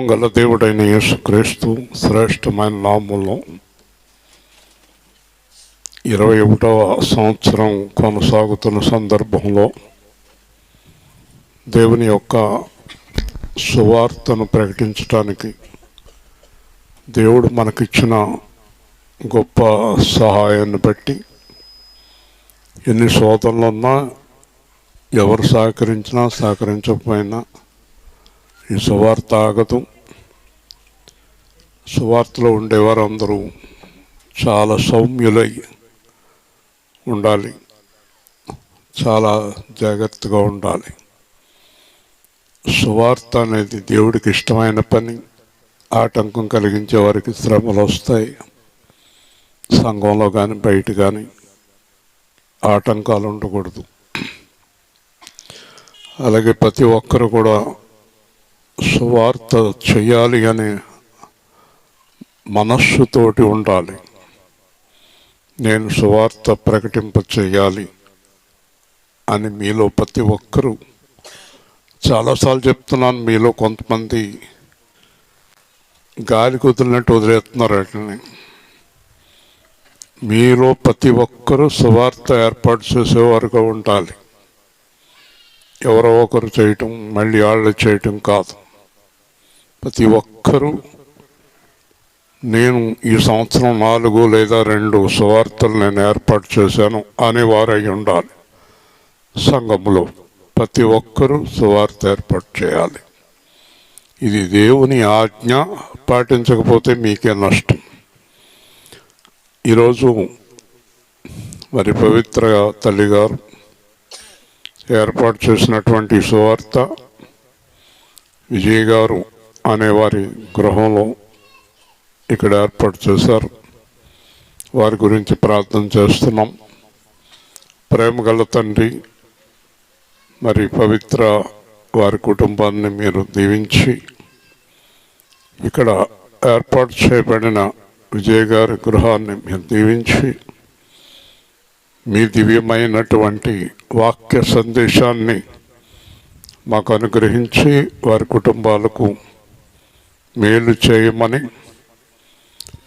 గల దేవుడైన యేసుక్రీస్తు శ్రేష్టమైన నామములో 21వ సంవత్సరం కొనసాగుతున్న సందర్భంలో దేవుని యొక్క సువార్తను ప్రకటించడానికి దేవుడు మనకిచ్చిన గొప్ప సహాయాన్ని బట్టి ఎన్ని శోధనలు ఉన్నా ఎవరు సహకరించినా సహకరించకపోయినా ఈ సువార్త ఆగదు. సువార్తలో ఉండేవారు అందరూ చాలా సౌమ్యులై ఉండాలి, చాలా జాగ్రత్తగా ఉండాలి. సువార్త అనేది దేవుడికి ఇష్టమైన పని. ఆటంకం కలిగించే వారికి శ్రమలు వస్తాయి. సంఘంలో కానీ బయట కానీ ఆటంకాలు ఉండకూడదు. అలాగే ప్రతి ఒక్కరు కూడా సువార్త చేయాలి అనే మనస్సుతోటి ఉండాలి. నేను సువార్త ప్రకటింప చేయాలి అని మీలో ప్రతి ఒక్కరూ, చాలాసార్లు చెప్తున్నాను, మీలో కొంతమంది గాలి కుదిరినట్టు వదిలేస్తున్నారు. వాటిని మీలో ప్రతి ఒక్కరూ సువార్త ఏర్పాటు చేసేవారుగా ఉండాలి. ఎవరో ఒకరు చేయటం మళ్ళీ వాళ్ళు చేయటం కాదు. ప్రతి ఒక్కరూ నేను ఈ సంవత్సరం 4 లేదా 2 సువార్తలు నేను ఏర్పాటు చేశాను అనేవారు అయి ఉండాలి. సంఘంలో ప్రతి ఒక్కరూ సువార్త ఏర్పాటు చేయాలి. ఇది దేవుని ఆజ్ఞ. పాటించకపోతే మీకే నష్టం. ఈరోజు మరి పవిత్ర తల్లిగారు ఏర్పాటు చేసినటువంటి సువార్త విజయ్ గారు అనేవారి గృహంలో ఇక్కడ ఏర్పాటు చేశారు. వారి గురించి ప్రార్థన చేస్తున్నాం. ప్రేమగల తండ్రి, మరి పవిత్ర వారి కుటుంబాన్ని మీరు దీవించి ఇక్కడ ఏర్పాటు చేయబడిన విజయ్ గారి గృహాన్ని మీరు దీవించి మీ దివ్యమైనటువంటి వాక్య సందేశాన్ని మాకు అనుగ్రహించి వారి కుటుంబాలకు మేలు చేయమని,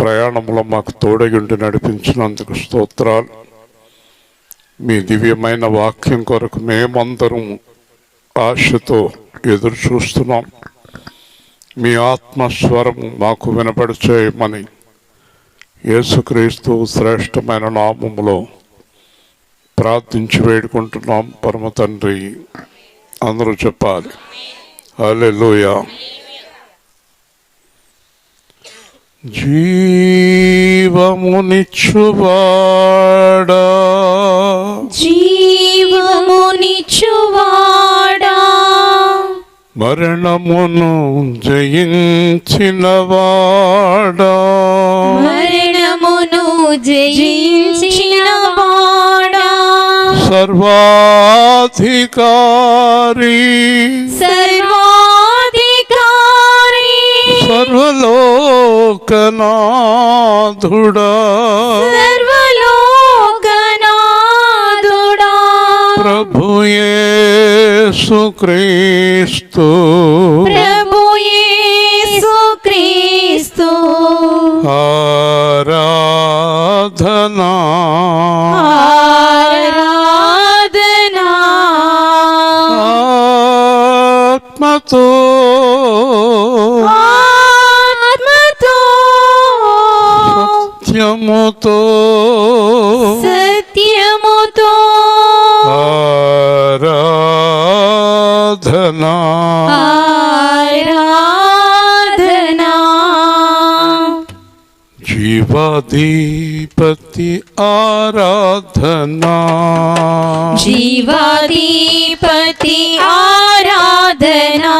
ప్రయాణంలో మాకు తోడయుండి నడిపించినందుకు స్తోత్రాలు. మీ దివ్యమైన వాక్యం కొరకు మేమందరం ఆశతో ఎదురు చూస్తున్నాం. మీ ఆత్మస్వరం మాకు వినపడి చేయమని యేసుక్రీస్తు శ్రేష్టమైన నామములో ప్రార్థించి వేడుకుంటున్నాం పరమ తండ్రి. అందరూ చెప్పాలి హల్లెలూయా. జీవమునిచ్చువాడా, జీవమునిచ్చువాడా, మరణమును జయించినవాడా, మరణమును జయించినవాడా, సర్వాధికారి, సర్వాధికారి, సర్వలోకనాథుడా, సర్వలోకనాథుడా, ప్రభు యేసుక్రీస్తు, ప్రభు యేసుక్రీస్తు, ఆరాధనా, ఆరాధనా, ఆత్మతో, ఆత్మతో, సత్యముతో, సత్యముతో, ఆరాధనా, ఆరాధనా, జీవాధిపతి ఆరాధనా, జీవాధిపతి ఆరాధనా,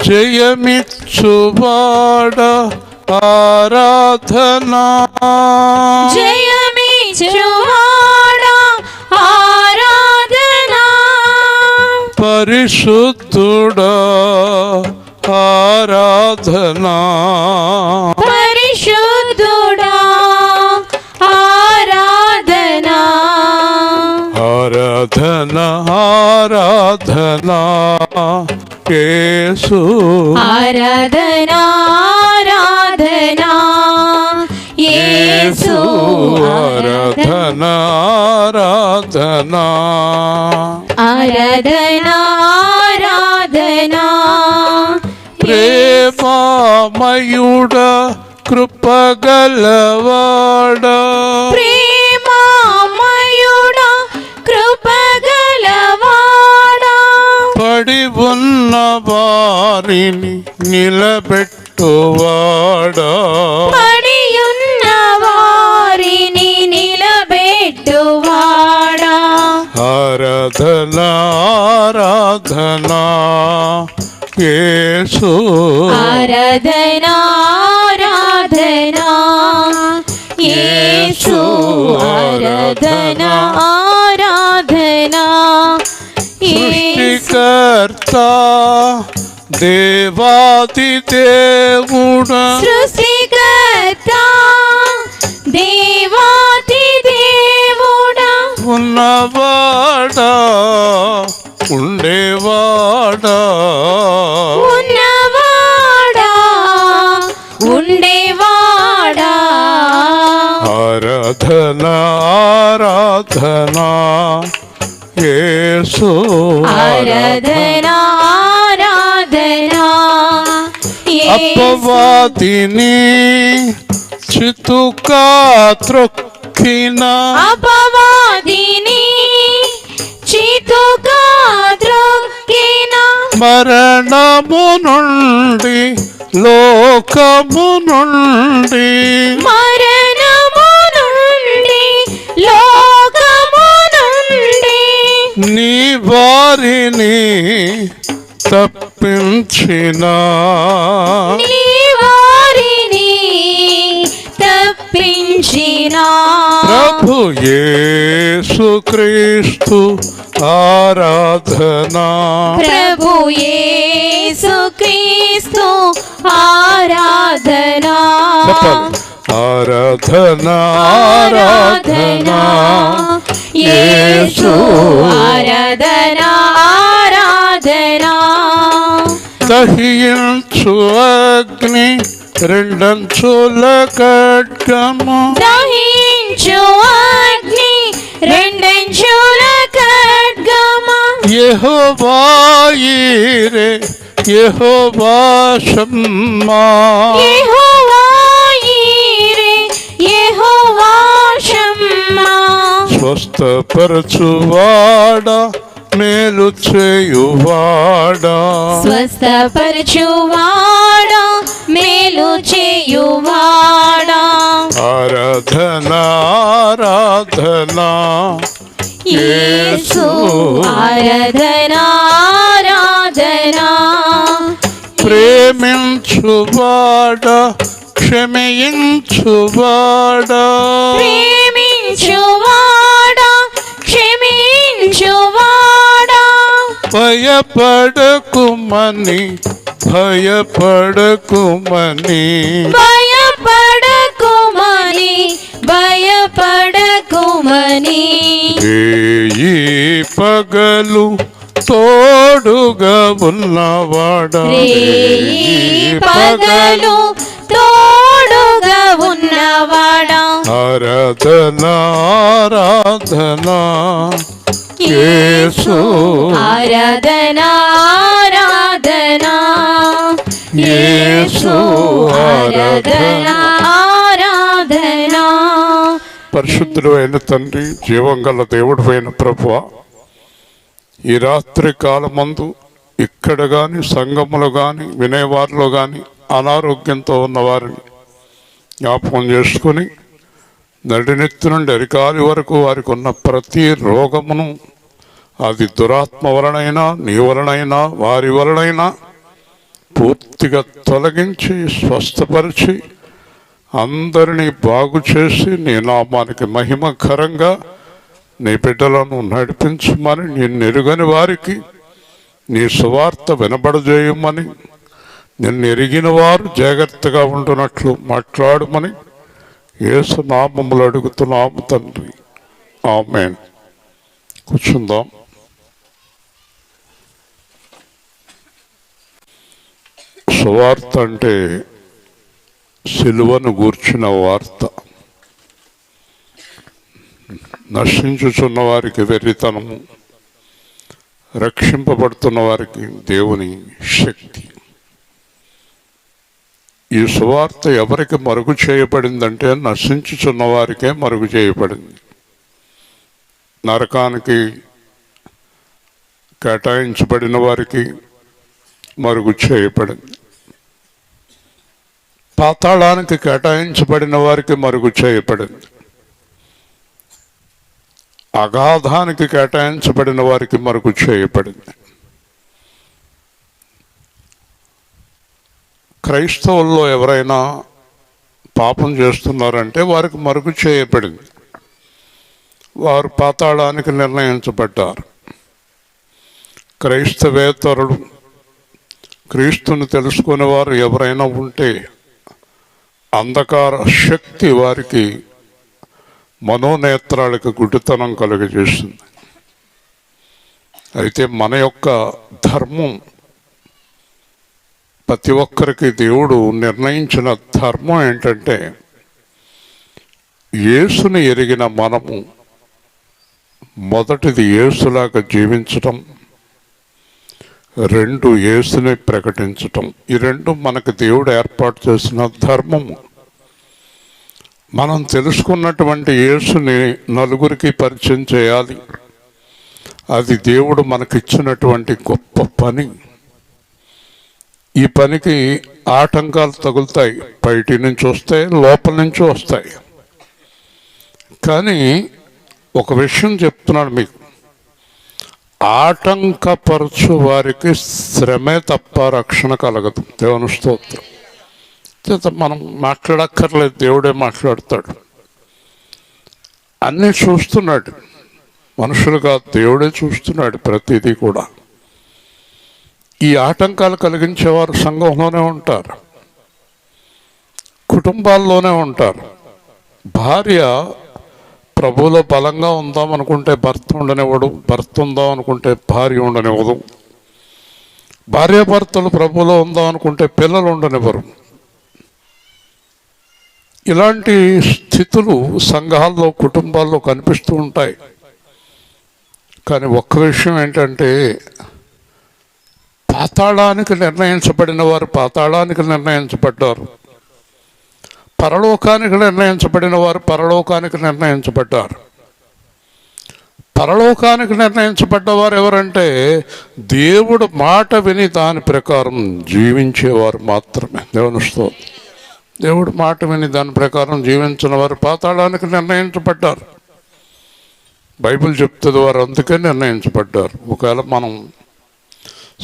జయమిచ్చువాడ ఆరాధనా, జయమిచ్చువాడా ఆరాధనా, పరిశుద్ధుడా ఆరాధనా, పరిశుద్ధుడా ఆరాధనా, ఆరాధనా, ఆరాధనా, యేసు ఆరాధనా ఆరాధనా యేసు ఆరాధనా ఆరాధనా ఆరాధనా ఆరాధనా ప్రేమమయుడ కృపగలవాడ ప్రేమమయుడా కృపగలవాడా పడి ఉన్న వారిని నిలబెట్టువాడా పడియున్న వారిని నిలబెట్టువాడా ఆరాధనా ఆరాధనా యేసు ఆరాధనా ఆరాధనా యేసు ఆరాధనా ఆరాధనా సృష్టికర్త దేవాది దేవుడా సృష్టికర్త దేవాది దేవుడా ఉన్నవాడా ఉండేవాడా ఉన్నవాడా ఉండేవాడా ఆరాధనా ఆరాధనా యేసు ఆరాధనా ఆరాధనా అపవాదిని చితుకా త్రొక్కిన అపవాదిని చితుగా ద్రొక్కిన మరణము నుండి లోకము నుండి మరణము నుండి లోకము నుండి నీ వారిని తప్పించిన నీ వారిని తప్పించిన ప్రభు యేసుక్రీస్తు ఆరాధనా ప్రభు యేసుక్రీస్తు ఆరాధనా చెప్పాలి ఆరాధనా ఆరాధనా యేసు ఆరాధనా ఆరాధనా దహించు అగ్ని రెండంచుల ఖడ్గము దహించు అగ్ని రెండంచుల ఖడ్గము యెహోవా యీరే యెహోవా షమ్మా యెహోవా యీరే యెహోవా షమ్మా స్వస్థపరచువాడా మేలు చేయువాడా స్వస్థపరచువాడా మేలు చేయువాడా ఆరాధనా ఆరాధనా యేసు ఆరాధనా ఆరాధనా ప్రేమించువాడా క్షమించువాడా ప్రేమించువాడా క్షమించువాడా భయపడకుమని భయపడకుమని భయపడకుమని భయపడకుమని ఈ పగలు తోడుగా ఉన్నవాడా రేయి పగలు తోడుగా ఉన్నవాడా ఆరాధనా ఆరాధనా యేసు ఆరాధనా ఆరాధనా యేసు ఆరాధనా ఆరాధనా పరిశుద్ధుడు అయిన తండ్రి జీవం గల దేవుడు అయిన ప్రభువా ఈ రాత్రి కాలమందు ఇక్కడ కానీ సంఘములు కానీ వినేవారిలో కానీ అనారోగ్యంతో ఉన్నవారిని జ్ఞాపకం చేసుకుని నడినెత్తి నుండి అరికాలి వరకు వారికి ఉన్న ప్రతి రోగమును అది దురాత్మ వలనైనా నీ వలనైనా వారి వలనైనా పూర్తిగా తొలగించి స్వస్థపరిచి అందరినీ బాగు చేసి నీ నామానికి మహిమకరంగా నీ బిడ్డలను నడిపించమని నిన్ను ఎరుగని వారికి నీ సువార్త వినబడజేయమని నిన్ను ఎరిగిన వారు జాగ్రత్తగా ఉంటున్నట్లు మాట్లాడమని యేసు నామములు అడుగుతున్నాము తండ్రి ఆమేన్. కూర్చుందాం. సువార్త అంటే సిలువను గూర్చిన వార్త. నశించుచున్న వారికి వెర్రితనము, రక్షింపబడుతున్న వారికి దేవుని శక్తి. ఈ సువార్త ఎవరికి మరుగు చేయబడిందంటే నశించుచున్న వారికే మరుగు చేయబడింది. నరకానికి కేటాయించబడిన వారికి మరుగు చేయబడింది. పాతాళానికి కేటాయించబడిన వారికి మరుగు చేయబడింది. అగాధానికి కేటాయించబడిన వారికి మరుగు చేయబడింది. క్రైస్తవుల్లో ఎవరైనా పాపం చేస్తున్నారంటే వారికి మరుగు చేయబడింది. వారు పాతాళానికి నిర్ణయించబడ్డారు. క్రైస్తవేతరులు, క్రీస్తుని తెలుసుకునే వారు ఎవరైనా ఉంటే అంధకార శక్తి వారికి మనోనేత్రాలకు గుడ్డితనం కలుగజేస్తుంది. అయితే మన యొక్క ధర్మం, ప్రతి ఒక్కరికి దేవుడు నిర్ణయించిన ధర్మం ఏంటంటే యేసుని ఎరిగిన మనము మొదటిది యేసులాగా జీవించటం, రెండు యేసుని ప్రకటించటం. ఈ రెండు మనకు దేవుడు ఏర్పాటు చేసిన ధర్మము. మనం తెలుసుకున్నటువంటి యేసుని నలుగురికి పరిచయం చేయాలి. అది దేవుడు మనకిచ్చినటువంటి గొప్ప పని. ఈ పనికి ఆటంకాలు తగులుతాయి, బయటి నుంచి వస్తాయి, లోపల నుంచి వస్తాయి. కానీ ఒక విషయం చెప్తున్నాను మీకు, ఆటంకపరచు వారికి శ్రమే తప్ప రక్షణ కలగదు. దేవుని స్తోత్రం. మనం మాట్లాడక్కర్లేదు, దేవుడే మాట్లాడతాడు. అన్నీ చూస్తున్నాడు, మనుషులుగా దేవుడే చూస్తున్నాడు ప్రతిదీ కూడా. ఈ ఆటంకాలు కలిగించేవారు సంఘంలోనే ఉంటారు, కుటుంబాల్లోనే ఉంటారు. భార్య ప్రభువులో బలంగా ఉందామనుకుంటే భర్త ఉండనివ్వడు, భర్త ఉందాం అనుకుంటే భార్య ఉండనివ్వదు. భార్యాభర్తలు ప్రభువులో ఉందాం అనుకుంటే పిల్లలు ఉండనివ్వరు. ఇలాంటి స్థితులు సంఘాల్లో, కుటుంబాల్లో కనిపిస్తూ ఉంటాయి. కానీ ఒక్క విషయం ఏంటంటే పాతాళానికి నిర్ణయించబడిన వారు పాతాళానికి నిర్ణయించబడ్డారు, పరలోకానికి నిర్ణయించబడిన వారు పరలోకానికి నిర్ణయించబడ్డారు. పరలోకానికి నిర్ణయించబడ్డవారు ఎవరంటే దేవుడు మాట విని దాని ప్రకారం జీవించేవారు మాత్రమే. దేవుని స్తోత్రం. దేవుడు మాట విని దాని ప్రకారం జీవించిన వారు పాతాళానికి నిర్ణయించబడ్డారు. బైబిల్ చెప్తుంది వారు అందుకే నిర్ణయించబడ్డారు. ఒకవేళ మనం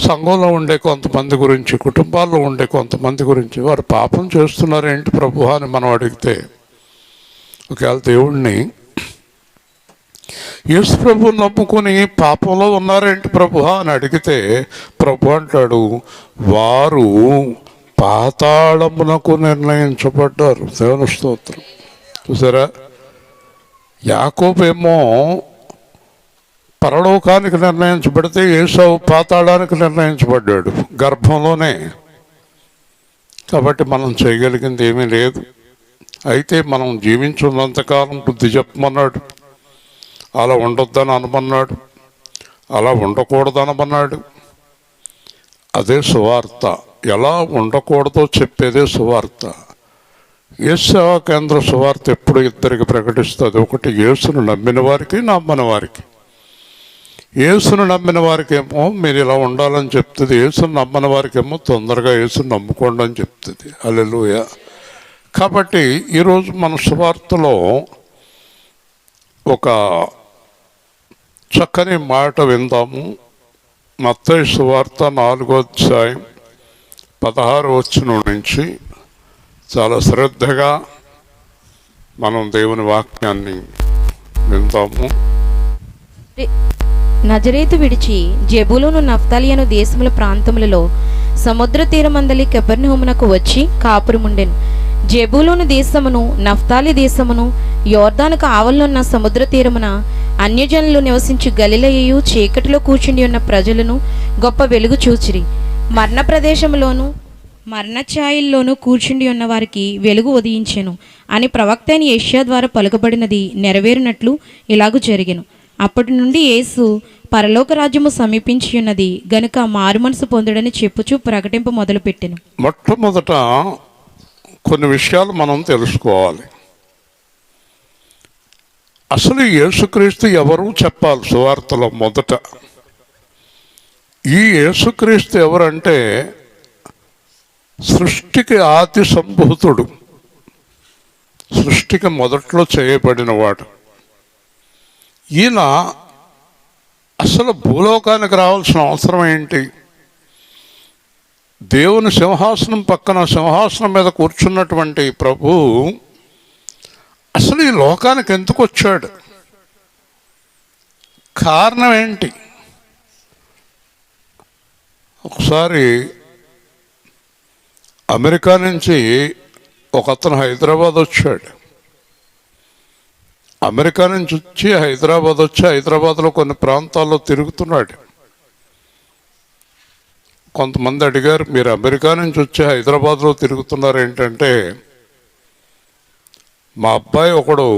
సంఘంలో ఉండే కొంతమంది గురించి, కుటుంబాల్లో ఉండే కొంతమంది గురించి వారు పాపం చేస్తున్నారేంటి ప్రభు అని మనం అడిగితే, ఒకవేళ దేవుణ్ణి, యేసు ప్రభు నమ్ముకుని పాపంలో ఉన్నారేంటి ప్రభు అని అడిగితే ప్రభు అంటాడు, వారు పాతాళమునకు నిర్ణయించబడ్డారు. దేవుని స్తోత్రం. చూసారా, యాకోబేమో పరలోకానికి నిర్ణయించబడితే ఏసావు పాతాళానికి నిర్ణయించబడ్డాడు గర్భంలోనే. కాబట్టి మనం చేయగలిగింది ఏమీ లేదు. అయితే మనం జీవించున్నంతకాలం బుద్ధి చెప్పమన్నాడు, అలా ఉండొద్దని అనమన్నాడు, అలా ఉండకూడదు అనమన్నాడు. అదే సువార్త. ఎలా ఉండకూడదో చెప్పేదే సువార్త. యేసు సేవా కేంద్ర సువార్త ఎప్పుడు ఇద్దరికి ప్రకటిస్తుంది. ఒకటి యేసును నమ్మిన వారికి, నమ్మని వారికి. యేసును నమ్మిన వారికేమో మీరు ఇలా ఉండాలని చెప్తుంది, యేసును నమ్మని వారికేమో తొందరగా యేసును నమ్ముకోండి అని చెప్తుంది. హల్లెలూయా. కాబట్టి ఈరోజు మన సువార్తలో ఒక చక్కని మాట విందాము. మత్తయి సువార్త 4వ అధ్యాయం 16వ వచనం నుంచి చాలా శ్రద్ధగా మనం దేవుని వాక్యాన్ని విందాము. నజరేతు విడిచి జెబూలూను నఫ్తాలి అను దేశముల ప్రాంతములలో సముద్ర తీరమందలి కపెర్నహూమునకు వచ్చి కాపురముండెను. జెబూలూను దేశమును నఫ్తాలి దేశమును యోర్దానుకు ఆవలనున్న సముద్ర తీరమున అన్యజనులు నివసించి గలిలయయు చీకటిలో కూర్చుండి ఉన్న ప్రజలను గొప్ప వెలుగు చూచిరి. మరణ ప్రదేశములోను మరణఛాయల్లోనూ కూర్చుండి ఉన్న వారికి వెలుగు ఉదయించెను అని ప్రవక్త అయిన యెషయా ద్వారా పలుకబడినది నెరవేరినట్లు ఇలాగు జరిగెను. అప్పటి నుండి యేసు పరలోక రాజ్యము సమీపించి ఉన్నది గనుక మారుమనసు పొందుడని చెప్పుచూ ప్రకటింపు మొదలుపెట్టెను. మొట్టమొదట కొన్ని విషయాలు మనం తెలుసుకోవాలి. అసలు యేసుక్రీస్తు ఎవరు చెప్పాలి సువార్తలో. మొదట ఈ యేసుక్రీస్తు ఎవరంటే సృష్టికి ఆది సంభూతుడు, సృష్టికి మొదట్లో చేయబడినవాడు. ఈయన అసలు భూలోకానికి రావాల్సిన అవసరం ఏంటి? దేవుని సింహాసనం పక్కన సింహాసనం మీద కూర్చున్నటువంటి ప్రభు అసలు ఈ లోకానికి ఎందుకు వచ్చాడు? కారణం ఏంటి? ఒకసారి అమెరికా నుంచి ఒక అతను హైదరాబాద్ వచ్చాడు. అమెరికా నుంచి వచ్చి హైదరాబాద్లో కొన్ని ప్రాంతాల్లో తిరుగుతున్నాడు. కొంతమంది అడిగారు, మీరు అమెరికా నుంచి వచ్చి హైదరాబాద్లో తిరుగుతున్నారు ఏంటంటే, మా అబ్బాయి ఒకడు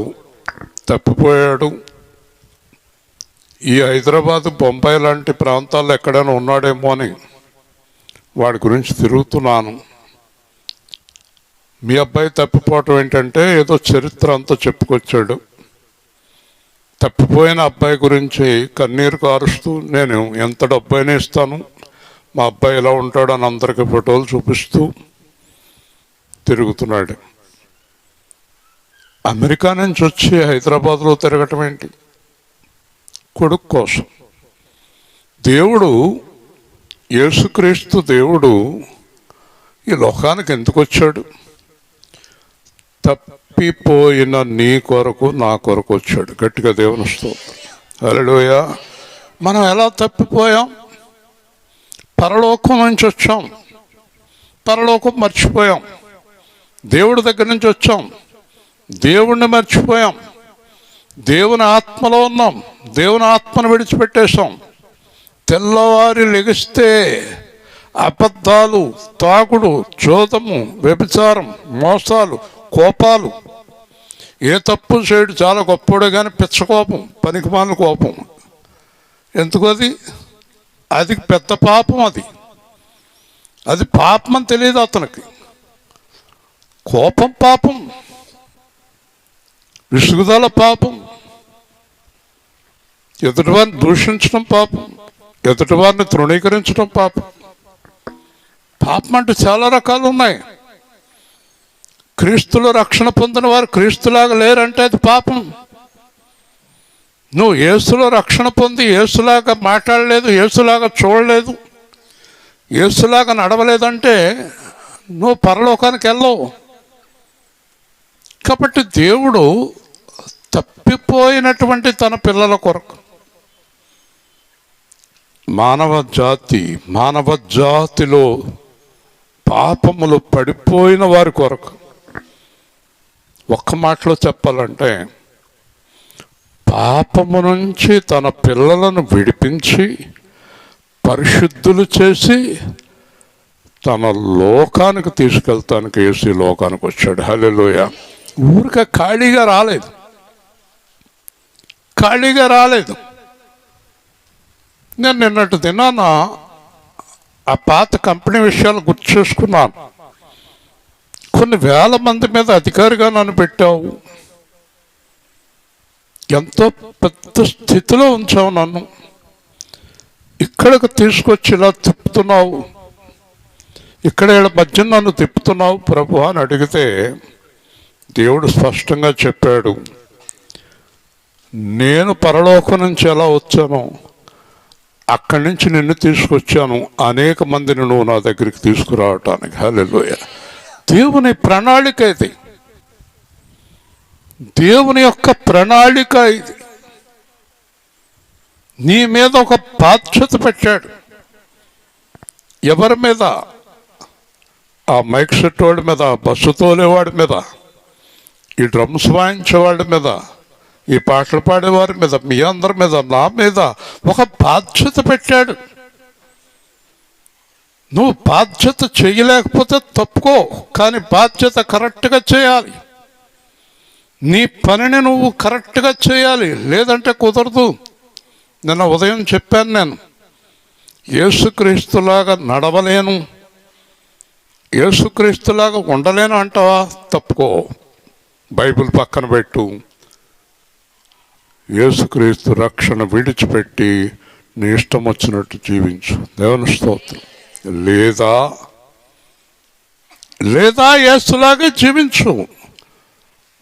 తప్పిపోయాడు, ఈ హైదరాబాద్ బొంబాయి లాంటి ప్రాంతాల్లో ఎక్కడైనా ఉన్నాడేమో అని వాడి గురించి తిరుగుతున్నాను. మీ అబ్బాయి తప్పిపోవటం ఏంటంటే ఏదో చరిత్ర అంతా చెప్పుకొచ్చాడు. తప్పిపోయిన అబ్బాయి గురించి కన్నీరు కారుస్తూ నేను ఎంత డబ్బైనా ఇస్తాను, మా అబ్బాయి ఎలా ఉంటాడో అని అందరికీ ఫోటోలు చూపిస్తూ తిరుగుతున్నాడు. అమెరికా నుంచి వచ్చి హైదరాబాద్లో తిరగటం ఏంటి? కొడుకు కోసం. దేవుడు, యేసుక్రీస్తు దేవుడు ఈ లోకానికి ఎందుకు వచ్చాడు? తప్పిపోయిన నీ కొరకు నా కొరకు వచ్చాడు. గట్టిగా దేవుని స్తోత్రం. హల్లెలూయా. మనం ఎలా తప్పిపోయాం? పరలోకం నుంచి వచ్చాం, పరలోకం మర్చిపోయాం. దేవుడి దగ్గర నుంచి వచ్చాం, దేవుణ్ణి మర్చిపోయాం. దేవుని ఆత్మలో ఉన్నాం, దేవుని ఆత్మను విడిచిపెట్టేశాం. తెల్లవారి లెగిస్తే అబద్ధాలు, తాగుడు, జోదము, వ్యభిచారం, మోసాలు, కోపాలు. ఏ తప్పు చేయడు, చాలా గొప్పడే కానీ పిచ్చ కోపం, పనికిమాలిన కోపం. ఎందుకు అది? అది పెద్ద పాపం. అది పాపం అని తెలియదు అతనికి. కోపం పాపం, విసుగుదల పాపం, ఎదుటివారిని దూషించడం పాపం, ఎదుటివారిని తృణీకరించడం పాపం. పాపం అంటే చాలా రకాలు ఉన్నాయి. క్రీస్తులో రక్షణ పొందిన వారు క్రీస్తులాగా లేరంటే అది పాపం. నువ్వు యేసులో రక్షణ పొంది యేసులాగా మాట్లాడలేదు, యేసులాగా చూడలేదు, యేసులాగా నడవలేదంటే నువ్వు పరలోకానికి వెళ్ళవు. కాబట్టి దేవుడు తప్పిపోయినటువంటి తన పిల్లల కొరకు, మానవ జాతిలో పాపములు పడిపోయిన వారి కొరకు, ఒక్క మాటలో చెప్పాలంటే పాపము నుంచి తన పిల్లలను విడిపించి పరిశుద్ధులు చేసి తన లోకానికి తీసుకెళ్తానికి యేసు లోకానికి వచ్చాడు. హల్లెలూయా. ఊరికే ఖాళీగా రాలేదు. నేను నిన్నటి దినాన ఆ పాత కంపెనీ విషయాలు గుర్తు చేసుకున్నాను. కొన్ని వేల మంది మీద అధికారిగా నన్ను పెట్టావు, ఎంతో పెద్ద స్థితిలో ఉంచావు, నన్ను ఇక్కడికి తీసుకొచ్చి ఇలా తిప్పుతున్నావు, ఇక్కడ మధ్య నన్ను తిప్పుతున్నావు ప్రభు అని అడిగితే దేవుడు స్పష్టంగా చెప్పాడు, నేను పరలోకం నుంచి ఎలా వచ్చానో అక్కడి నుంచి నిన్ను తీసుకొచ్చాను, అనేక మందిని నువ్వు నా దగ్గరికి తీసుకురావటానికి. హల్లెలూయా. దేవుని ప్రణాళిక ఇది, దేవుని యొక్క ప్రణాళిక ఇది. నీ మీద ఒక బాధ్యత పెట్టాడు. ఎవరి మీద? ఆ మైక్ సెట్ వాడి మీద, బస్సు తోలేవాడి మీద, ఈ డ్రమ్స్ వాయించేవాడి మీద, ఈ పాటలు పాడేవారి మీద, మీ అందరి మీద, నా మీద ఒక బాధ్యత పెట్టాడు. నువ్వు బాధ్యత చేయలేకపోతే తప్పుకో, కానీ బాధ్యత కరెక్ట్గా చేయాలి. నీ పనిని నువ్వు కరెక్ట్గా చేయాలి, లేదంటే కుదరదు. నిన్న ఉదయం చెప్పాను, నేను యేసుక్రీస్తులాగా నడవలేను, యేసుక్రీస్తులాగా ఉండలేను అంటావా? తప్పుకో, బైబిల్ పక్కన పెట్టు. యేసుక్రీస్తు రక్షణ విడిచిపెట్టి నీ ఇష్టం వచ్చినట్టు జీవించు. దేవుని స్తోత్రం. లేదా యేసులాగే జీవించు.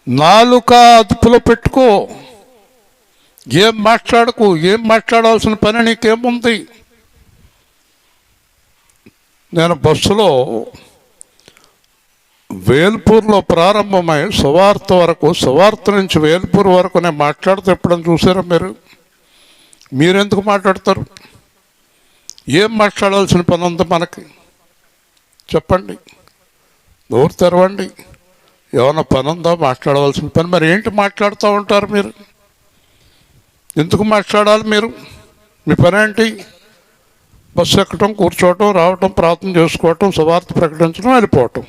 నాలుక అదుపులో పెట్టుకో, ఏం మాట్లాడకు. ఏం మాట్లాడాల్సిన పని నీకేముంది? నేను బస్సులో వేల్పూర్లో ప్రారంభమై సువార్త వరకు, సువార్త నుంచి వేల్పూర్ వరకు నేను మాట్లాడుతూ ఎప్పుడని చూసారా మీరు? మీరెందుకు మాట్లాడతారు? ఏం మాట్లాడాల్సిన పని ఉంది మనకి? చెప్పండి, నోరు తెరవండి. ఏమైనా పని ఉందా మాట్లాడవలసిన పని? మరి ఏంటి మాట్లాడుతూ ఉంటారు మీరు? ఎందుకు మాట్లాడాలి మీరు? మీ పని ఏంటి? బస్సు ఎక్కటం, కూర్చోవటం, రావటం, ప్రార్థన చేసుకోవటం, సువార్త ప్రకటించడం, వెళ్ళిపోవటం.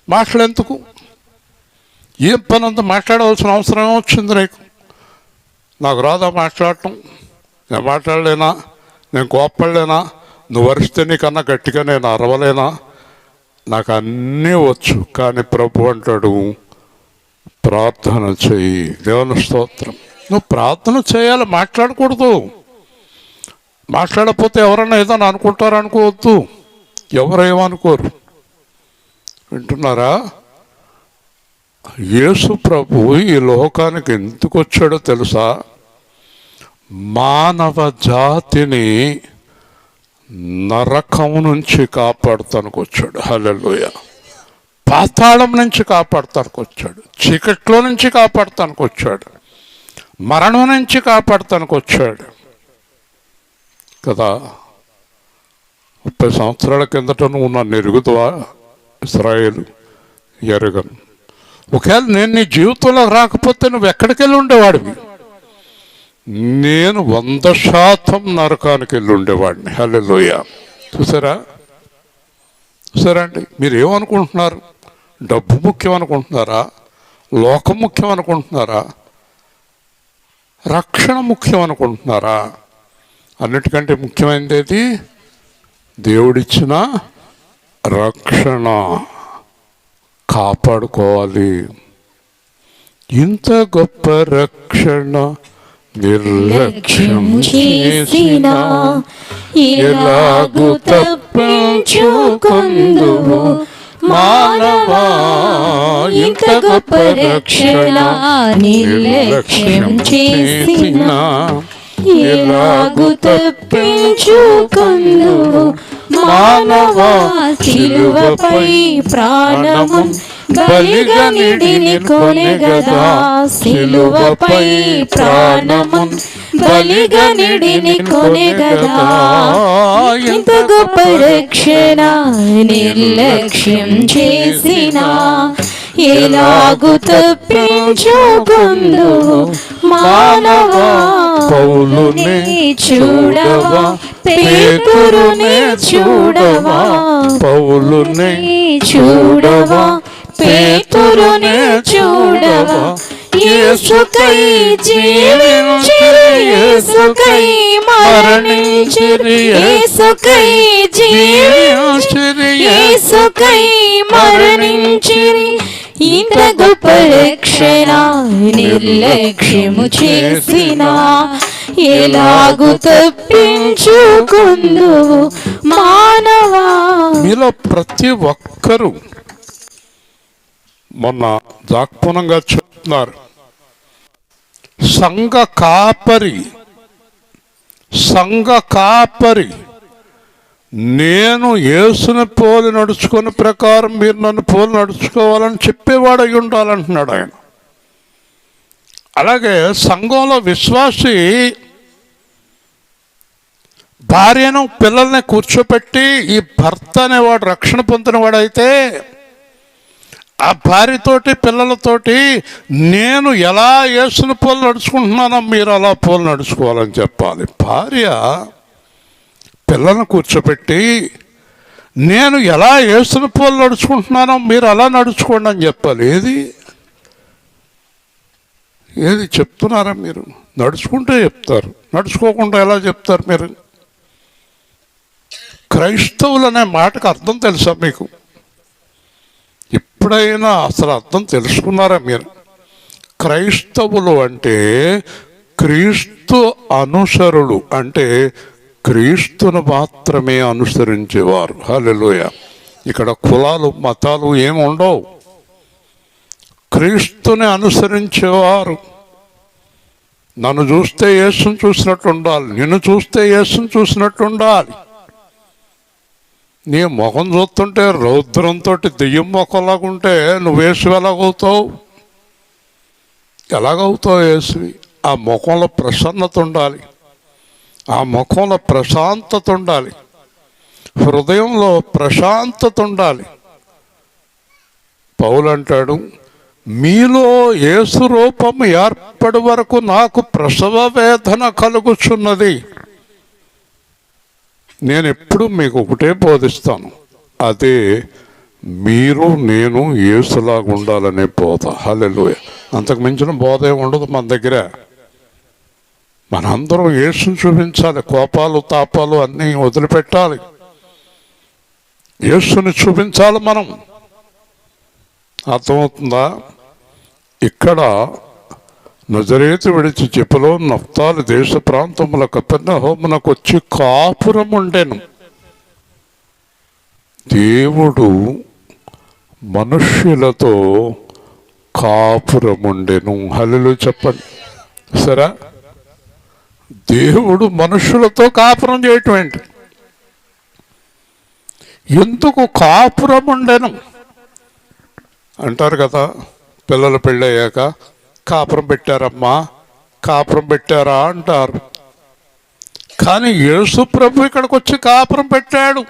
మాటలు ఎందుకు? ఏం పని ఉందో మాట్లాడవలసిన అవసరం ఏమొచ్చింది నీకు? నాకు రాదా మాట్లాడటం? నేను మాట్లాడలేనా? నేను కోప్పడలేనా? నువ్వు వరిస్తే నీకన్నా గట్టిగా నేను అరవలేనా? నాకు అన్నీ వచ్చు, కానీ ప్రభు అంటాడు ప్రార్థన చెయ్యి. దేవుని స్తోత్రం. నువ్వు ప్రార్థన చేయాలి, మాట్లాడకూడదు. మాట్లాడకపోతే ఎవరన్నా ఏదో అనుకుంటారు అనుకోవద్దు. ఎవరేమనుకోరు. వింటున్నారా? యేసు ప్రభు ఈ లోకానికి ఎందుకు వచ్చాడో తెలుసా? మానవ జాతిని నరకం నుంచి కాపాడుతానికి వచ్చాడు. హల్లెలూయా. పాతాళం నుంచి కాపాడుతానికి వచ్చాడు, చీకట్లో నుంచి కాపాడుతానికి వచ్చాడు, మరణం నుంచి కాపాడుతానికి వచ్చాడు కదా. 30 సంవత్సరాల కిందట నువ్వు నన్ను ఎరుగుతావా? ఇశ్రాయేలు, ఎరగను. ఒకవేళ నేను నీ జీవితంలో రాకపోతే నువ్వు ఎక్కడికి వెళ్ళి ఉండేవాడివి? నేను 100% నరకానికి వెళ్ళి ఉండేవాడిని. హల్లెలూయా. చూసారా అండి? మీరు ఏమనుకుంటున్నారు? డబ్బు ముఖ్యం అనుకుంటున్నారా? లోకం ముఖ్యం అనుకుంటున్నారా? రక్షణ ముఖ్యం అనుకుంటున్నారా? అన్నిటికంటే ముఖ్యమైనది ఏది? దేవుడిచ్చిన రక్షణ కాపాడుకోవాలి. ఇంత గొప్ప రక్షణ నిర్లక్ష్యం చేసినా ఎలాగు తప్పించుకొందువు మానవా. ఇంత గొప్ప రక్షణ నిర్లక్ష్యం చేసినా ఎలాగు తప్పించుకొందువు మానవా. సిలువపై ప్రాణము బలిగా నిడిని కొనెగదా. సిలువపై ప్రాణము బలిగా నిడిని కొనెగదా. ఇంత గొప్ప రక్షణ నిర్లక్ష్యం చేసినా ఎలాగు తప్పించుకొందువు మానవా. పౌలునే చూడవా, పేతురునే చూడవా. పౌలునే చూడవా, పేతురునే చూడవా. యేసుకై జీవించిరి, యేసుకై మరణించిరి. యేసుకై జీవించిరి, యేసుకై మరణించిరి. ఇంత గొప్ప రక్షణ నిర్లక్ష్యము చేసినా ఎలాగు తప్పించుకొందువు మానవా. మీలో ప్రతి ఒక్కరూ మొన్న జాక్పూనంగా చెప్తున్నారు, సంఘ కాపరి నేను యేసుని పోలి నడుచుకునే ప్రకారం మీరు నన్ను పోలి నడుచుకోవాలని చెప్పేవాడు అయి ఉండాలంటున్నాడు ఆయన. అలాగే సంఘంలో విశ్వాసి భార్యను పిల్లల్ని కూర్చోపెట్టి, ఈ భర్త అనేవాడు రక్షణ పొందినవాడైతే ఆ భార్యతోటి పిల్లలతోటి నేను ఎలా యేసుని పోలి నడుచుకుంటున్నానో మీరు అలా పోలి నడుచుకోవాలని చెప్పాలి. భార్య పిల్లలను కూర్చోపెట్టి నేను ఎలా యేసుని పోలు నడుచుకుంటున్నానో మీరు అలా నడుచుకోండి అని చెప్పాలి. ఏది చెప్తున్నారా మీరు? నడుచుకుంటే చెప్తారు, నడుచుకోకుండా ఎలా చెప్తారు మీరు? క్రైస్తవులు అనే మాటకు అర్థం తెలుసా మీకు? ఎప్పుడైనా అసలు అర్థం తెలుసుకున్నారా మీరు? క్రైస్తవులు అంటే క్రీస్తు అనుసరులు, అంటే క్రీస్తును మాత్రమే అనుసరించేవారు. హల్లెలూయా. ఇక్కడ కులాలు మతాలు ఏమి ఉండవు. క్రీస్తుని అనుసరించేవారు. నన్ను చూస్తే యేసుని చూసినట్టు ఉండాలి, నిన్ను చూస్తే యేసుని చూసినట్టు ఉండాలి. నీ ముఖం చూస్తుంటే రౌద్రంతో దెయ్యం ముఖంలాగుంటే నువ్వు యేసు ఎలాగవుతావు? ఎలాగవుతావు యేసువి? ఆ ముఖంలో ప్రసన్నత ఉండాలి, ఆ ముఖంలో ప్రశాంతత ఉండాలి, హృదయంలో ప్రశాంతత ఉండాలి. పౌలు అంటాడు, మీలో యేసు రూపం ఏర్పడి వరకు నాకు ప్రసవ వేదన కలుగుచున్నది. నేను ఎప్పుడు మీకు ఒకటే బోధిస్తాను, అదే మీరు నేను యేసులాగా ఉండాలనే బోధ. హల్లెలూయా. అంతకు మించిన బోధ ఏమి ఉండదు మన దగ్గర. మనందరం యేసుని చూపించాలి, కోపాలు తాపాలు అన్నీ వదిలిపెట్టాలి, యేసుని చూపించాలి మనం. అర్థమవుతుందా? ఇక్కడ నజరేతు విడిచి చెప్పులో నఫ్తాలి దేశ ప్రాంతముల కపెర్నహూమునకు వచ్చి కాపురం ఉండెను. దేవుడు మనుష్యులతో కాపురం ఉండెను. హల్లెలూయా చెప్పండి. సరే, దేవుడు మనుషులతో కాపురం చేయటం ఏంటి? ఎందుకు కాపురం ఉండెను అంటారు కదా, పిల్లలు పెళ్ళయ్యాక కాపురం పెట్టారమ్మా, కాపురం పెట్టారా అంటారు. కానీ యేసు ప్రభు ఇక్కడికి వచ్చి కాపురం పెట్టాడు.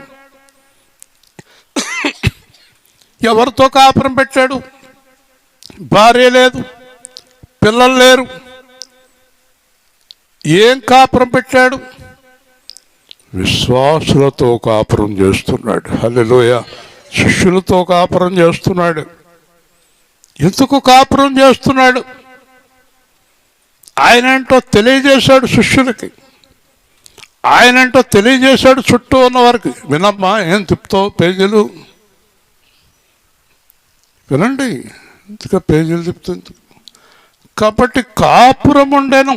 ఎవరితో కాపురం పెట్టాడు? భార్య లేదు, పిల్లలు లేరు. ఏం కాపురం పెట్టాడు? విశ్వాసులతో కాపురం చేస్తున్నాడు. హల్లెలూయా. శిష్యులతో కాపురం చేస్తున్నాడు. ఎందుకు కాపురం చేస్తున్నాడు? ఆయనంటో తెలియజేశాడు శిష్యులకి, ఆయనంటో తెలియజేశాడు చుట్టూ ఉన్నవారికి. వినమ్మా, ఏం తిప్పుతావు పేజీలు, వినండి, ఇంతగా పేజీలు తిప్పుతుంది. కాబట్టి కాపురం ఉండేను.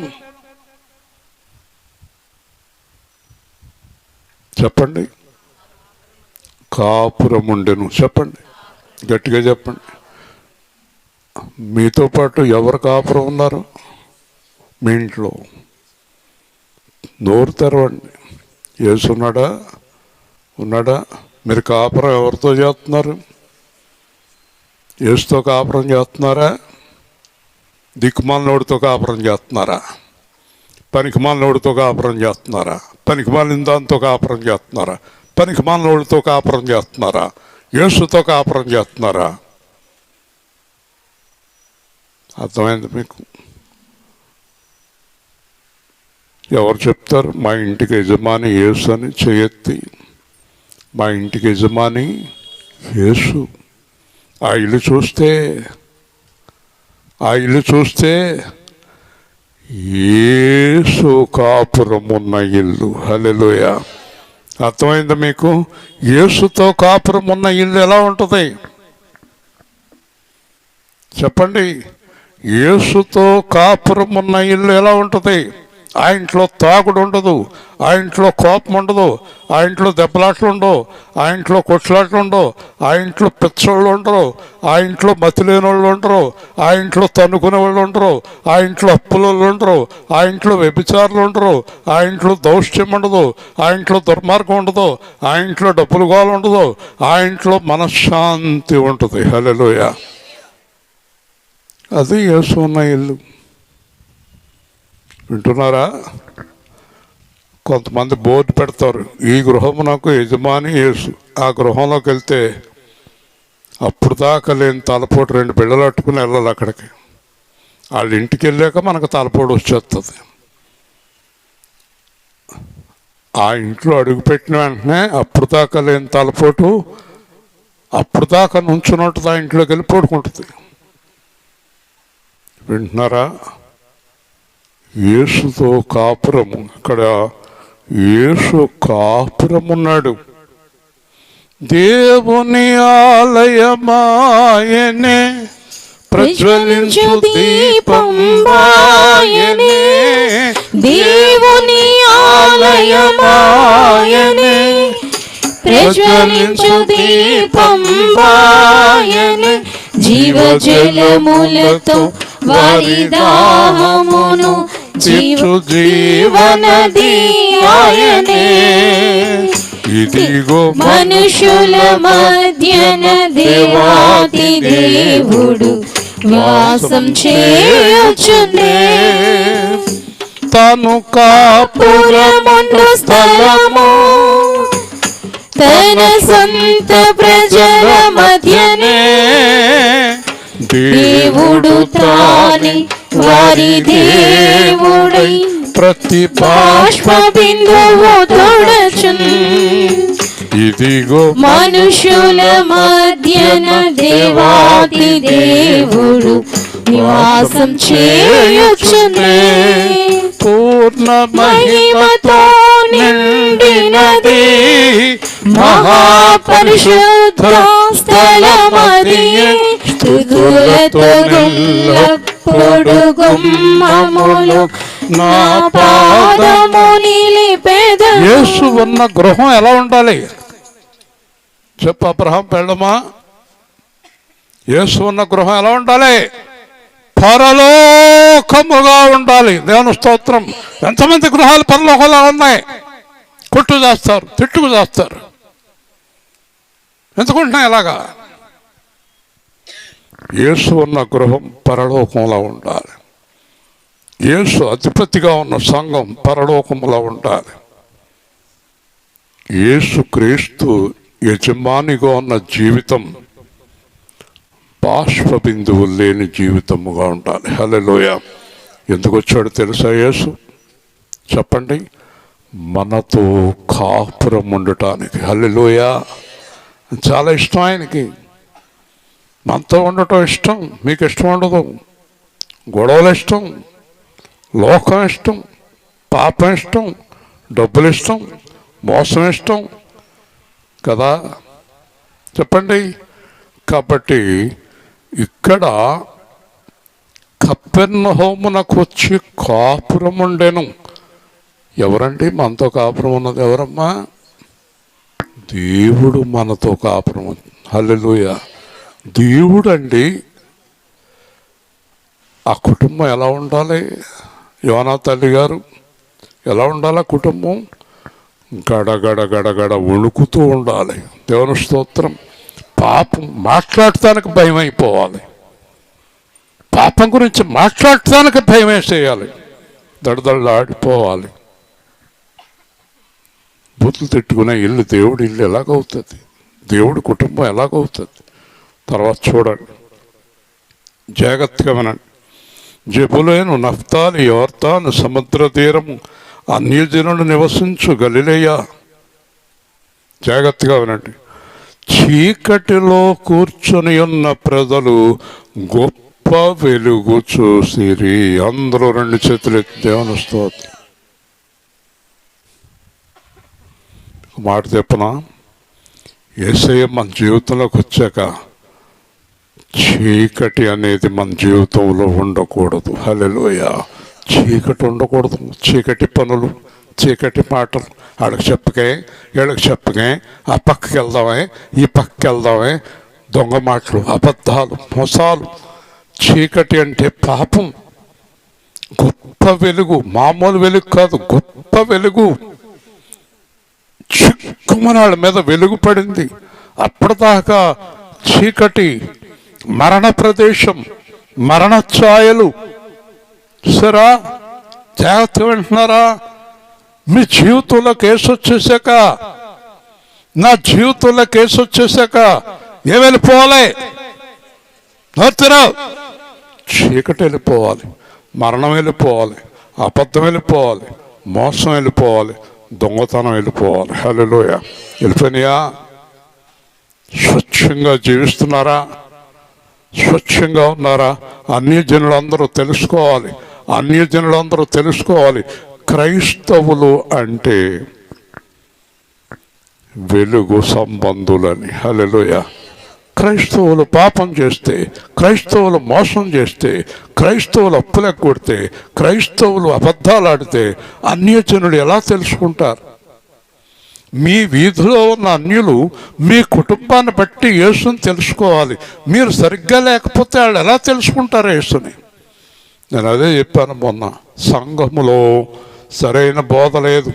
చెప్పండి, కాపురం ఉండెను. చెప్పండి, గట్టిగా చెప్పండి. మీతో పాటు ఎవరు కాపురం ఉన్నారు మీ ఇంట్లో? నోరు తెరవండి. యేసు ఉన్నాడా? ఉన్నాడా? మీరు కాపురం ఎవరితో చేస్తున్నారు? యేసుతో కాపురం చేస్తున్నారా? దిక్కుమాలినోడితో కాపురం చేస్తున్నారా? పనికిమాలినోడితో కాపురం చేస్తున్నారా? పనికిమాలిన దాంతో కాపురం చేస్తున్నారా? పనికిమాలినోడితో కాపురం చేస్తున్నారా? యేసుతో కాపురం చేస్తున్నారా? అర్థమైంది మీకు? ఎవరు చెప్తారు మా ఇంటికి యజమాని యేసు అని? చేయెత్తి, మా ఇంటికి యజమాని యేసు. ఆ ఇల్లు చూస్తే యేసు కాపురం ఉన్న ఇల్లు. హల్లెలూయా. అర్థమైంది మీకు? యేసుతో కాపురం ఉన్న ఇల్లు ఎలా ఉంటుంది చెప్పండి? యేసుతో కాపురం ఉన్న ఇల్లు ఎలా ఉంటుంది? ఆ ఇంట్లో తాగుడు ఉండదు, ఆ ఇంట్లో కోపం ఉండదు, ఆ ఇంట్లో దెబ్బలాట్లు ఉండవు, ఆ ఇంట్లో కొట్లాట్లు ఉండవు, ఆ ఇంట్లో పిచ్చోళ్ళు ఉండరు, ఆ ఇంట్లో మతిలేని వాళ్ళు ఉండరు, ఆ ఇంట్లో తన్నుకునే వాళ్ళు ఉండరు, ఆ ఇంట్లో అప్పుల వాళ్ళు ఉండరు, ఆ ఇంట్లో వ్యభిచారులు ఉండరు, ఆ ఇంట్లో దౌష్ట్యం ఉండదు, ఆ ఇంట్లో దుర్మార్గం ఉండదు, ఆ ఇంట్లో డబ్బులు గోల ఉండదు, ఆ ఇంట్లో మనశ్శాంతి ఉంటుంది. హల్లెలూయా. అది యేసు ఉన్న ఇల్లు. వింటున్నారా? కొంతమంది బోర్డు పెడతారు, ఈ గృహమునకు యజమాని యేసు. ఆ గృహంలోకి వెళ్తే అప్పుడు దాకా లేని తలపోటు 2 బిళ్ళలు అట్టుకుని వెళ్ళాలి అక్కడికి. వాళ్ళ ఇంటికి వెళ్ళాక మనకు తలపోటు వచ్చేస్తుంది. ఆ ఇంట్లో అడుగుపెట్టిన వెంటనే అప్పుడు దాకా లేని తలపోటు అప్పుడు దాకా నుంచున్నట్టు ఆ ఇంట్లోకి వెళ్ళి పడుకుంటుంది. వింటున్నారా? యేసుతో కాపురము. ఇక్కడ యేసు కాపురమున్నాడు. దేవుని ఆలయమాయనే, ప్రజ్వలించు దీపంబాయనే, దేవుని ఆలయమాయనే, ప్రజ్వలించు దీపంబాయనే, జీవజలములతో వారి దాహమును జీవనది ఆయనే. ఇదిగో మనుషుల మధ్యన దేవాతి దేవుడు వాసం చేయుచునే, తను కాపురముండు స్థలము, తన సొంత ప్రజల మధ్యనే దేవుడు తానే వారి దేవుడై ప్రతి బాష్ప బిందువు తొడచున్. ఇదిగో మనుషుల మధ్యన దేవాతి దేవుడు నివాసం చేయుచునే, పూర్ణ మహిమతో నిండినది మహాపరిశుద్ధ స్థలమది, స్తుతులతో ఎల్లప్పుడు గుమ్మములు నా పాదము నిలిపెదను. యేసు ఉన్న గృహం ఎలా ఉండాలి చెప్పు అబ్రహాం పెళ్ళమా? యేసు ఉన్న గృహం ఎలా ఉండాలి? పరలోకముగా ఉండాలి. దేవుని స్తోత్రం. ఎంతమంది గృహాలు పరలోకంలో ఉన్నాయి? కొట్టు చేస్తారు, తిట్టుకు చేస్తారు. ఎందుకుంటున్నాయి ఇలాగా? యేసు ఉన్న గృహం పరలోకంలో ఉండాలి. యేసు అధిపతిగా ఉన్న సంఘం పరలోకములో ఉండాలి. యేసు క్రీస్తు యజమానిగా ఉన్న జీవితం బాష్ప బిందువు లేని జీవితముగా ఉండాలి. హల్లెలూయా. ఎందుకు వచ్చాడు తెలుసా యేసు? చెప్పండి. మనతో కాపురం ఉండటానికి. హల్లెలూయా. చాలా ఇష్టం ఆయనకి. మనతో ఉండటం ఇష్టం. మీకు ఇష్టం ఉండదు. గొడవలు ఇష్టం, లోకం ఇష్టం, పాపం ఇష్టం, డబ్బులు ఇష్టం, మోసం ఇష్టం కదా. చెప్పండి. కాబట్టి ఇక్కడ కపెర్నహూమునకు వచ్చి కాపురం ఉండేను. ఎవరండి మనతో కాపురం ఉన్నది? ఎవరమ్మా? దేవుడు మనతో కాపురం. హల్లెలూయా. దేవుడు అండి. ఆ కుటుంబం ఎలా ఉండాలి? యోనా తల్లి గారు ఎలా ఉండాలి? ఆ కుటుంబం గడగడ గడగడ వణుకుతూ ఉండాలి. దేవుని స్తోత్రం. పాపం మాట్లాడటానికి భయం అయిపోవాలి. పాపం గురించి మాట్లాడటానికి భయం వేసేయాలి. దడదళ్ళాడిపోవాలి. బూతులు తిట్టుకునే ఇల్లు దేవుడి ఇల్లు ఎలాగవుతుంది? దేవుడి కుటుంబం ఎలాగవుతుంది? తర్వాత చూడండి, జాగ్రత్తగా వినండి. జెబూలూను, నఫ్తాలి, యోర్దాను సముద్ర తీరము, అన్యజనులు నివసించు గలిలయ. జాగ్రత్తగా వినండి. చీకటిలో కూర్చొని ఉన్న ప్రజలు గొప్ప వెలుగు చూసిరి. అందరూ రెండు చేతులు ఎత్తి దేవుని స్తోత్రం. మాట చెప్పనా? యేసయ్య మన జీవితంలోకి వచ్చాక చీకటి అనేది మన జీవితంలో ఉండకూడదు. హల్లెలూయా. చీకటి ఉండకూడదు. చీకటి పనులు, చీకటి మాటలు, వాళ్ళకి చెప్పకే వీళ్ళకి చెప్పకే, ఆ పక్కకి వెళ్దామే ఈ పక్కకి వెళ్దామే, దొంగ మాటలు, అబద్ధాలు, మోసాలు. చీకటి అంటే పాపం. గొప్ప వెలుగు, మామూలు వెలుగు కాదు, గొప్ప వెలుగు. చిక్కుమని వాళ్ళ మీద వెలుగు పడింది. అప్పటిదాకా చీకటి, మరణ ప్రదేశం, మరణ ఛాయలు. సరా జాగ్రత్తగా వింటున్నారా? మీ జీవితంలో కేసు వచ్చేసాక, నా జీవితంలో కేసు వచ్చేసాక ఏం వెళ్ళిపోవాలి? చీకటి వెళ్ళిపోవాలి, మరణం వెళ్ళిపోవాలి, అబద్ధం వెళ్ళిపోవాలి, మోసం వెళ్ళిపోవాలి, దొంగతనం వెళ్ళిపోవాలి. హల్లెలూయా. వెళ్ళిపోయినాయా? స్వచ్ఛంగా జీవిస్తున్నారా? స్వచ్ఛంగా ఉన్నారా? అన్యజనులందరూ తెలుసుకోవాలి. క్రైస్తవులు అంటే వెలుగు సంబంధులని. హల్లెలూయా. క్రైస్తవులు పాపం చేస్తే, క్రైస్తవులు మోసం చేస్తే, క్రైస్తవులు అప్పులెక్కొడితే, క్రైస్తవులు అబద్ధాలు ఆడితే అన్యజనులు ఎలా తెలుసుకుంటారు? మీ వీధిలో ఉన్న అన్యులు మీ కుటుంబాన్ని బట్టి యేసుని తెలుసుకోవాలి. మీరు సరిగ్గా లేకపోతే వాళ్ళు ఎలా తెలుసుకుంటారు యేసుని? నేను అదే చెప్పాను మొన్న. సంఘములో సరైన బోధ లేదు.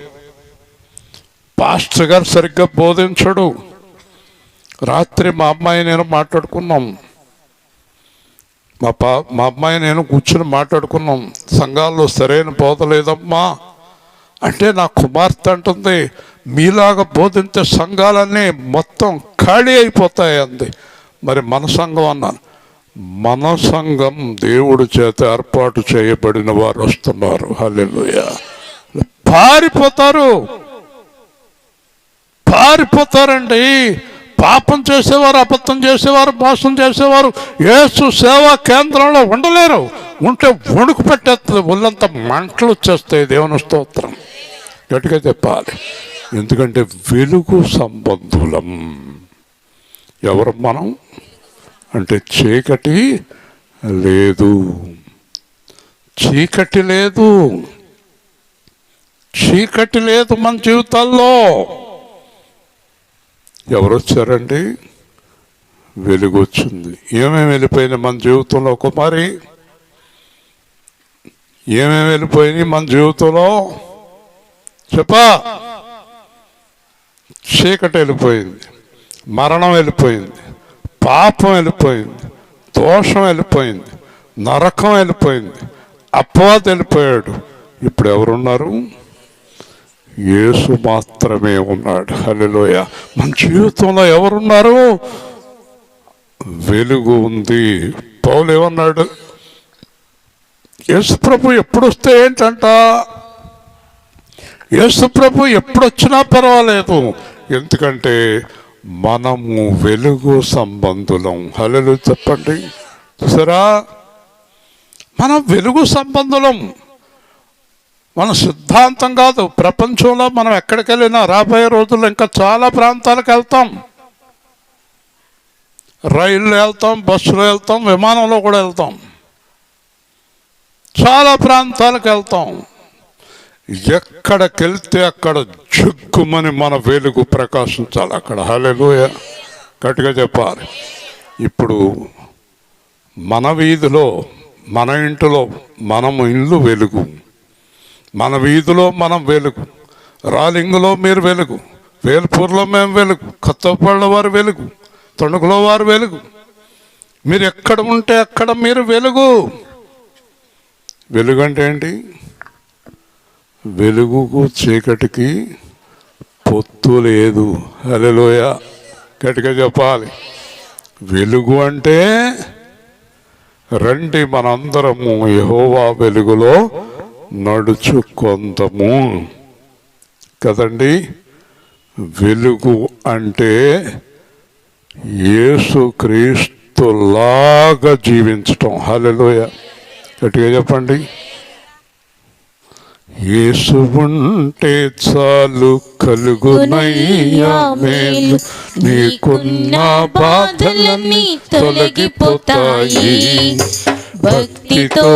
పాస్టర్ గారు సరిగ్గా బోధించడు. రాత్రి మా అమ్మాయి నేను మాట్లాడుకున్నాం. మా అమ్మాయి నేను కూర్చుని మాట్లాడుకున్నాం. సంఘాల్లో సరైన బోధ లేదమ్మా అంటే నా కుమార్తె అంటుంది, మీలాగా బోధించే సంఘాలన్నీ మొత్తం ఖాళీ అయిపోతాయి అంది. మరి మన సంఘం అన్నాను. మన సంఘం దేవుడి చేత ఏర్పాటు చేయబడిన వారు వస్తున్నారు. హల్లెలూయా. పారిపోతారండి. పాపం చేసేవారు, అబద్ధం చేసేవారు, మోసం చేసేవారు యేసు సేవా కేంద్రంలో ఉండలేరు. ఉంటే వణుకు పెట్టేస్తుంది, ఒళ్ళంతా మంటలు వచ్చేస్తాయి. దేవుని స్తోత్రం. గట్టిగా చెప్పాలి. ఎందుకంటే వెలుగు సంబంధులం. ఎవరు మనం అంటే చీకటి లేదు మన జీవితాల్లో. ఎవరు వచ్చారండి? వెలుగు వచ్చింది. ఏమేమి వెళ్ళిపోయినాయి మన జీవితంలో? కుమారి, ఏమేమి వెళ్ళిపోయినాయి మన జీవితంలో చెప్పా? చీకటి వెళ్ళిపోయింది, మరణం వెళ్ళిపోయింది, పాపం వెళ్ళిపోయింది, దోషం వెళ్ళిపోయింది, నరకం వెళ్ళిపోయింది, అపవాది వెళ్ళిపోయాడు. ఇప్పుడు ఎవరున్నారు? యేసు మాత్రమే ఉన్నాడు. హల్లెలూయా. మన జీవితంలో ఎవరున్నారు? వెలుగు ఉంది. పౌలు ఏమన్నాడు? యేసు ప్రభు ఎప్పుడు వస్తే ఏంటంట? యేసు ప్రభు ఎప్పుడొచ్చినా పర్వాలేదు, ఎందుకంటే మనము వెలుగు సంబంధులం. హల్లెలూయా చెప్పండి. చూసారా? మనం వెలుగు సంబంధులం. మన సిద్ధాంతం కాదు. ప్రపంచంలో మనం ఎక్కడికి వెళ్ళినా రాబోయే రోజుల్లో ఇంకా చాలా ప్రాంతాలకు వెళ్తాం. రైల్లో వెళ్తాం, బస్సులో వెళ్తాం, విమానంలో కూడా వెళ్తాం. చాలా ప్రాంతాలకు వెళ్తాం. ఎక్కడికి వెళ్తే అక్కడ జుగ్గుమని మన వెలుగు ప్రకాశించాలి అక్కడ. హల్లెలూయా. గట్టిగా చెప్పాలి. ఇప్పుడు మన వీధిలో, మన ఇంటిలో మనము ఇల్లు వెలుగు. మన వీధిలో మనం వెలుగు. రాలింగులో మీరు వెలుగు, వేల్పూర్లో మేము వెలుగు, కొత్తపళ్ళ వారు వెలుగు, తణుకులో వారు వెలుగు. మీరు ఎక్కడ ఉంటే అక్కడ మీరు వెలుగు. వెలుగు అంటే ఏంటి? వెలుగుకు చీకటికి పొత్తు లేదు. హల్లెలూయా. గట్టిగా చెప్పాలి. వెలుగు అంటే రండి మనందరము యెహోవా వెలుగులో నడుచుకొందము కదండి. వెలుగు అంటే యేసుక్రీస్తులాగా జీవించటం. హల్లెలూయా. గట్టిగా చెప్పండి. యేసు ఉంటే చాలు కలుగునయ్యా మేలు, నీకున్న బాధలన్నీ తొలగిపోతాయి. భక్తితో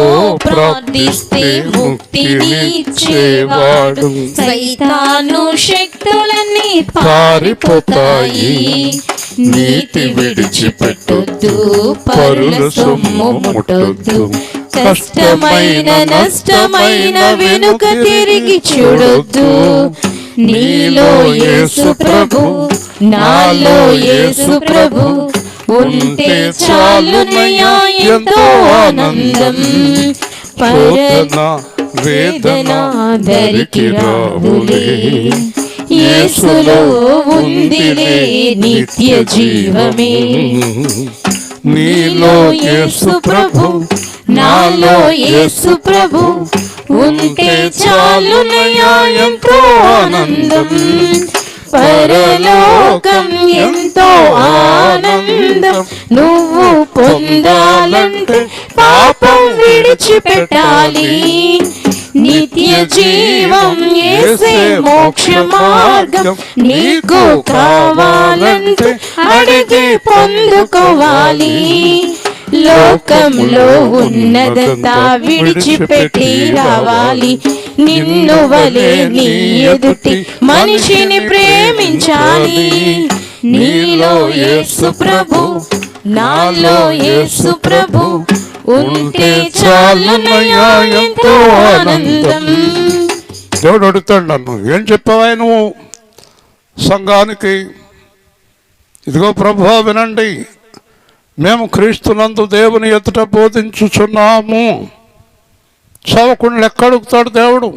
ప్రార్థిస్తే ముక్తినిచ్చేవాడు, సైతాను శక్తులన్నీ పారిపోతాయి. నీతి విడిచిపెట్టొద్దు, పరుల సొమ్ము ముట్టొద్దు, కష్టమైన నష్టమైన వెనుక తిరిగి చూడొద్దు. నీలో యేసు ప్రభు, నాలో యేసు ప్రభు ఉంటే చాలునయ్యా ఎంతో ఆనందం. పరన వేదన దరికి రావులే, యేసులో ఉందిలే నిత్య జీవమే. నీలో యేసు ప్రభు, నాలో యేసు ప్రభు ఉంటే చాలునయ్యా ఎంతో ఆనందం, పరలోకం ఎంతో ఆనందం. నువ్వు పొందాలంటే పాపం విడిచిపెట్టాలి, నిత్య జీవం యేసే మోక్ష మార్గం. నీకు కావాలంటే అడిగి పొందుకోవాలి, లోకంలో ఉన్నదంతా విడిచిపెట్టి రావాలి. నిన్ను వలే నీ ఎదుటి మనిషిని ప్రేమించాలి. నీలో యేసు ప్రభు, నాలో యేసు ప్రభు, ఉంటే చాలునయ్యా ఎంతో ఆనందం. దేవుడు అడుగుతాడు నన్ను, ఏం చెప్పావా నువ్వు సంఘానికి? ఇదిగో ప్రభువా వినండి, మేము క్రీస్తునందు దేవుని ఎదుట బోధించుచున్నాము. చదవకుండా లెక్క అడుగుతాడు దేవుడు,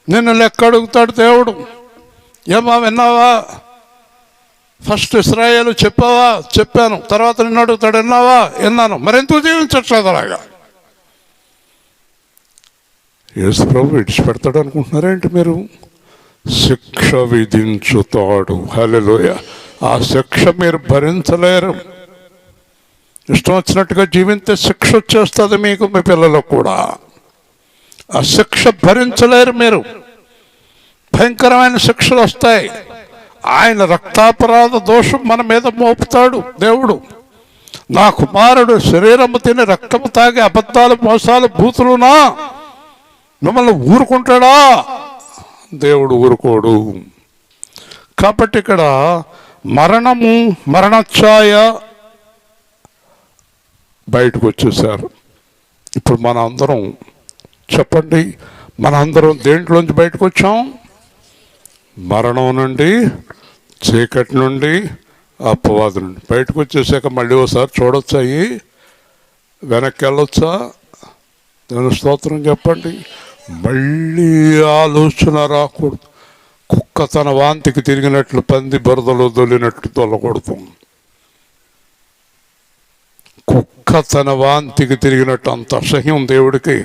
నిన్ను లెక్క అడుగుతాడు దేవుడు. ఏమా విన్నావా? ఫస్ట్ ఇశ్రాయేలు చెప్పావా? చెప్పాను. తర్వాత నిన్ను అడుగుతాడు, విన్నావా? విన్నాను. మరెందుకు జీవించట్లేదు అలాగా? యేసు ప్రభు విడిచిపెడతాడు అనుకుంటున్నారేంటి మీరు? శిక్ష విధించుతాడు. హల్లెలూయా. ఆ శిక్ష మీరు భరించలేరు. ఇష్టం వచ్చినట్టుగా జీవించే శిక్ష వచ్చేస్తుంది మీకు, మీ పిల్లలకు కూడా. ఆ శిక్ష భరించలేరు మీరు. భయంకరమైన శిక్షలు వస్తాయి. ఆయన రక్తాపరాధ దోషం మన మీద మోపుతాడు దేవుడు. నా కుమారుడు శరీరము తిని రక్తము తాగి అబద్ధాలు మోసాలు బూతులునా మిమ్మల్ని ఊరుకుంటాడా? దేవుడు ఊరుకోడు. కాబట్టి ఇక్కడ మరణము, మరణఛాయ బయటకు వచ్చేసారు. ఇప్పుడు మన అందరం చెప్పండి, మన అందరం దేంట్లోంచి బయటకు వచ్చాం? మరణం నుండి, చీకటి నుండి, అపవాదు నుండి బయటకు వచ్చేసాక మళ్ళీ ఒకసారి చూడొచ్చా? అయ్యి వెనక్కి వెళ్ళొచ్చా? నేను స్తోత్రం చెప్పండి. మళ్ళీ ఆలోచన రాకూడదు. కుక్క తన వాంతికి తిరిగినట్లు, పంది బురదలో దొల్లినట్లు తొలకూడదు. కుక్క తన వాంతికి తిరిగినట్టు అంత అసహ్యం దేవుడికి.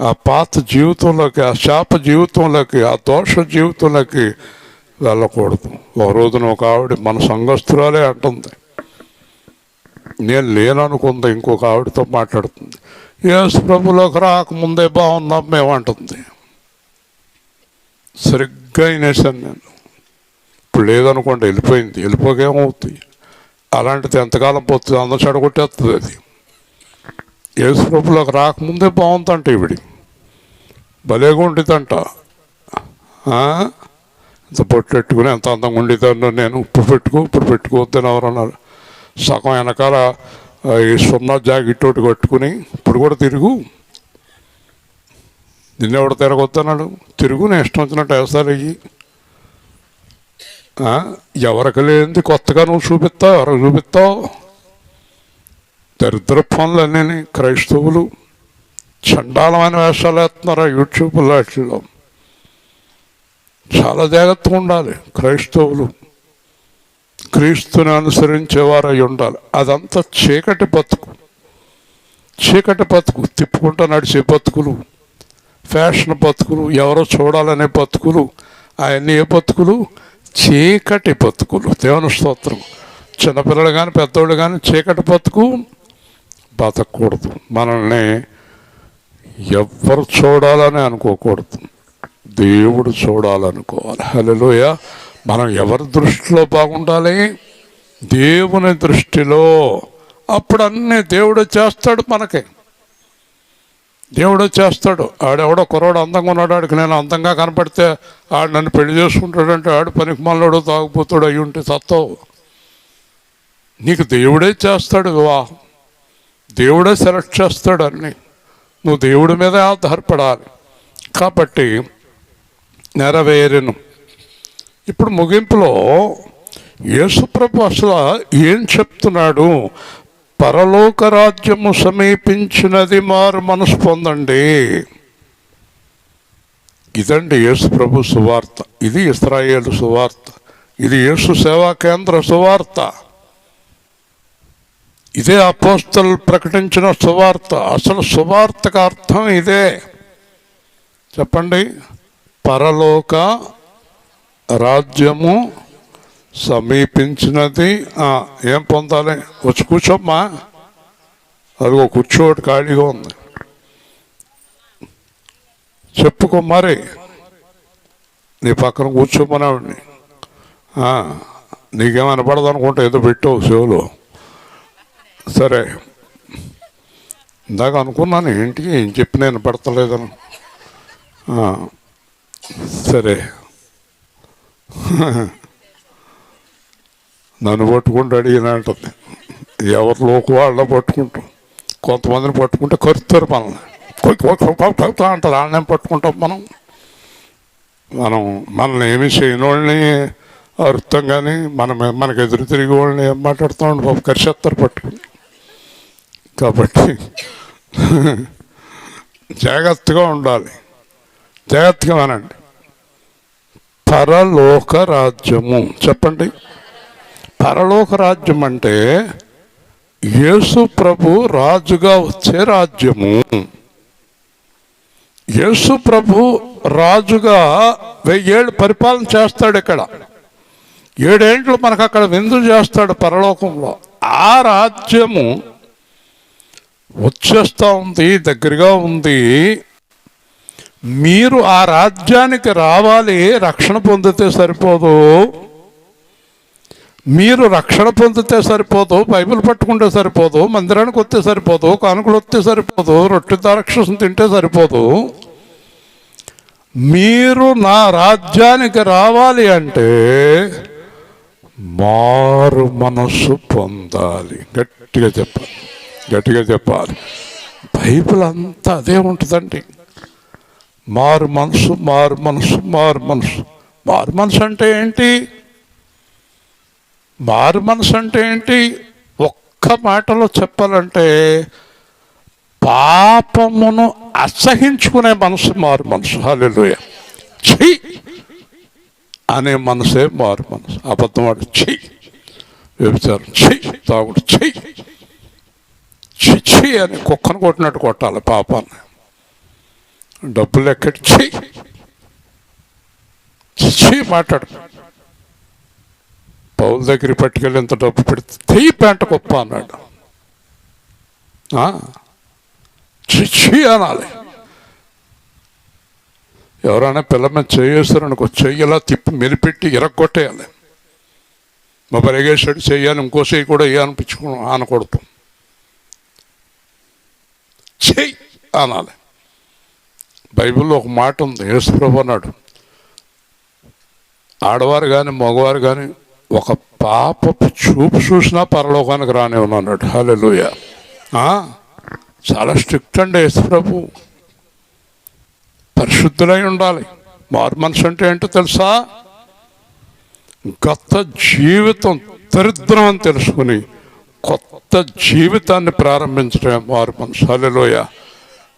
ఆ పాత జీవితంలోకి, ఆ శాప జీవితంలోకి, ఆ దోష జీవితంలోకి వెళ్ళకూడదు. ఒక రోజున ఒక ఆవిడ మన సంఘస్థురాలే అంటుంది, నేను లేననుకుంది, ఇంకొక ఆవిడతో మాట్లాడుతుంది, యేసు ప్రభులోకి రాకముందే బాగున్నాం మేమంటుంది. సరిగ్గా వినేసాను నేను. ఇప్పుడు లేదనుకోండి, వెళ్ళిపోయింది. వెళ్ళిపోకేమవుతుంది? అలాంటిది ఎంతకాలం పోతుంది? అందరూ చెడగొట్టేస్తుంది అది. యేసు ప్రభులోకి రాకముందే బాగుందంట ఈవిడి, భలేగా ఉండేదంట. ఇంత పొట్టు పెట్టుకుని ఎంత అందంగా ఉండేదాన్ని నేను. ఇప్పుడు పెట్టుకోవద్దని ఎవరన్నారు. సగం వెనకాల ఈ సున్నా జాకెట్ ఒకటి కట్టుకుని ఇప్పుడు కూడా తిరుగు, నిన్నెవడ తిరగొద్దన్నాడు, తిరుగు, నేను ఇష్టం వచ్చినట్టు వేస్తారు. అయ్యి ఎవరికి లేనిది కొత్తగా నువ్వు చూపిస్తావు, ఎవరికి చూపిస్తావు? దరిద్ర పనులన్నీ క్రైస్తవులు చండాలమైన వేషాలు వేస్తున్నారు యూట్యూబ్లో వాటిల్లో. చాలా జాగ్రత్తగా ఉండాలి. క్రైస్తవులు క్రీస్తుని అనుసరించేవారు అయి ఉండాలి. అదంతా చీకటి బతుకు, చీకటి బతుకు, తిప్పుకుంటూ నడిచే బతుకులు, ఫ్యాషన్ బతుకులు, ఎవరో చూడాలనే బతుకులు. అవన్నీ ఏ బతుకులు? చీకటి బతుకులు. దేవుని స్తోత్రం. చిన్నపిల్లలు కానీ పెద్దోళ్ళు కానీ చీకటి బతుకు బతకూడదు. మనల్ని ఎవ్వరు చూడాలని అనుకోకూడదు, దేవుడు చూడాలనుకోవాలి. హల్లెలూయా. మనం ఎవరి దృష్టిలో బాగుండాలి? దేవుని దృష్టిలో. అప్పుడు అన్నీ దేవుడు చేస్తాడు మనకి. దేవుడు చేస్తాడు. ఆడెవడో కుర్రాడు అందంగా ఉన్నాడు, ఆడికి నేను అందంగా కనపడితే ఆడు నన్ను పెళ్లి చేసుకుంటాడంటే ఆడు పనికి మనలోడు తాగుపోతాడు అయ్యి ఉంటే సత్తావు. నీకు దేవుడే చేస్తాడు వివాహం, దేవుడే సెలెక్ట్ చేస్తాడు అన్నీ. నువ్వు దేవుడి మీదే ఆధారపడాలి. కాబట్టి నెరవేరును. ఇప్పుడు ముగింపులో యేసుప్రభు అసలు ఏం చెప్తున్నాడు? పరలోక రాజ్యము సమీపించినది, మారు మనసు పొందండి. ఇదండి యేసుప్రభు సువార్త. ఇది ఇశ్రాయేలు సువార్త. ఇది యేసు సేవా కేంద్ర సువార్త. ఇదే అపోస్తలు ప్రకటించిన సువార్త. అసలు సువార్తకు అర్థం ఇదే. చెప్పండి. పరలోక రాజ్యము సమీపించినది. ఏం పొందాలి? వచ్చి కూర్చోమ్మా. అదిగో కూర్చోటి ఖాళీగా ఉంది. చెప్పుకో మరి. నీ పక్కన కూర్చోమన్నావిడ్ని. నీకేమైనా పడదు అనుకుంటే ఏదో పెట్టావు చెవులో. సరే, ఇందాక అనుకున్నాను ఏంటి ఏం చెప్పి నేను పడతలేదని. సరే, నన్ను పట్టుకుంటూ అడిగినట్టుంది. ఎవరిలోకి వాళ్ళ పట్టుకుంటాం. కొంతమందిని పట్టుకుంటే కరుతారు మనల్ని. అంటారు. వాళ్ళని పట్టుకుంటాం మనం. మనల్ని ఏమి చేయని వాళ్ళని అర్థం. కానీ మనకు ఎదురు తిరిగి వాళ్ళని ఏం మాట్లాడుతూ ఉండి బాబు కరిచేస్తారు పట్టుకుని. కాబట్టి జాగ్రత్తగా ఉండాలి. జాగ్రత్తగా వినండి. పరలోక రాజ్యము. చెప్పండి. పరలోక రాజ్యం అంటే యేసు ప్రభు రాజుగా వచ్చే రాజ్యము. యేసు ప్రభు రాజుగా 1000 ఏళ్ళు పరిపాలన చేస్తాడు. ఇక్కడ 7 ఏళ్ళు మనకు అక్కడ విందు చేస్తాడు పరలోకంలో. ఆ రాజ్యము వచ్చేస్తూ ఉంది, దగ్గరగా ఉంది. మీరు ఆ రాజ్యానికి రావాలి. రక్షణ పొందితే సరిపోదు. మీరు రక్షణ పొందితే సరిపోదు. బైబిల్ పట్టుకుంటే సరిపోదు. మందిరానికి వస్తే సరిపోదు. కానుకలు వస్తే సరిపోదు. రొట్టె ద్రాక్షరసం తింటే సరిపోదు. మీరు నా రాజ్యానికి రావాలి అంటే మారు మనస్సు పొందాలి. గట్టిగా చెప్పాలి. గట్టిగా చెప్పాలి. బైబిల్ అంతా అదే ఉంటుందండి. మారు మనసు, మారు మనసు, మారు మనసు. మారు మనసు అంటే ఏంటి? మారు మనసు అంటే ఏంటి? ఒక్క మాటలో చెప్పాలంటే పాపమును అసహించుకునే మనసు మారు మనసు. హల్లెలూయా. ఛీ అనే మనసే మారు మనసు. అబద్ధం వాడు ఛీ, వ్యభిచారం ఛీ, తాగుడు ఛీ, ఛీ అని కుక్కను కొట్టినట్టు కొట్టాలి పాపాన్ని. డబ్బులు ఎక్కడి ఛీ ఛీ మాట్లాడు. పౌల దగ్గరికి పట్టుకెళ్ళి ఎంత డబ్బు పెడితే తెయ్యి పెంట గొప్ప అన్నాడు. ఛీ అనాలి. ఎవరైనా పిల్ల మీద చేయేస్తారనుకో, చెయ్యలా తిప్పి మెలిపెట్టి ఇరగొట్టేయాలి. మా పరిగేసాడు చెయ్యాలి, ఇంకో చెయ్యి కూడా ఏ అనకూడదు. చెయ్యి అనాలి. బైబిల్లో ఒక మాట ఉంది. యేసుప్రభు అన్నాడు, ఆడవారు కానీ మగవారు కానీ ఒక పాపపు చూపు చూసినా పరలోకానికి రానివ్వను అన్నాడు. హల్లెలూయా. చాలా స్ట్రిక్ట్ అండి యేసుప్రభు. పరిశుద్ధులై ఉండాలి. మారు మనసు అంటే ఏంటో తెలుసా? గత జీవితం దరిద్రం అని తెలుసుకుని కొత్త జీవితాన్ని ప్రారంభించడమే మారు మనసు. హల్లెలూయా.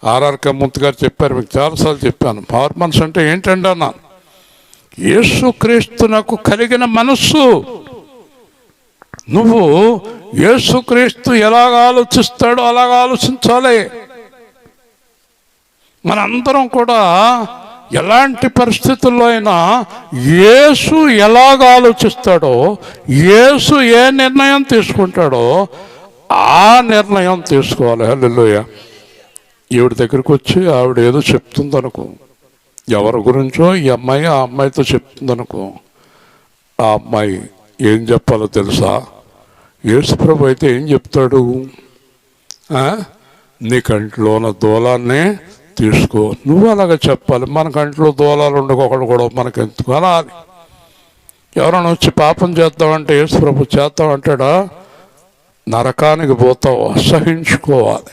ఆర్ఆర్కే మూర్తి గారు చెప్పారు, మీకు చాలాసార్లు చెప్పాను. మారు మనసు అంటే ఏంటండి అన్నాను. యేసుక్రీస్తునకు కలిగిన మనస్సు. నువ్వు యేసుక్రీస్తు ఎలాగ ఆలోచిస్తాడో అలాగ ఆలోచించాలి. మనందరం కూడా ఎలాంటి పరిస్థితుల్లో అయినా యేసు ఎలాగ ఆలోచిస్తాడో, యేసు ఏ నిర్ణయం తీసుకుంటాడో ఆ నిర్ణయం తీసుకోవాలి. హల్లెలూయా. ఈవిడ దగ్గరికి వచ్చి ఆవిడ ఏదో చెప్తుందనుకో, ఎవరి గురించో ఈ అమ్మాయి ఆ అమ్మాయితో చెప్తుందనుకో, ఆ అమ్మాయి ఏం చెప్పాలో తెలుసా? యేసుప్రభు అయితే ఏం చెప్తాడు? నీ కంట్లోన దూలాన్నే తీసుకో. నువ్వు అలాగే చెప్పాలి. మన కంట్లో దూలాలు ఉండకొకడు కూడా మనకెందుకు అనాలి. ఎవరైనా వచ్చి పాపం చేద్దామంటే యేసుప్రభు చేద్దామంటాడా? నరకానికి పోతావు. అసహించుకోవాలి.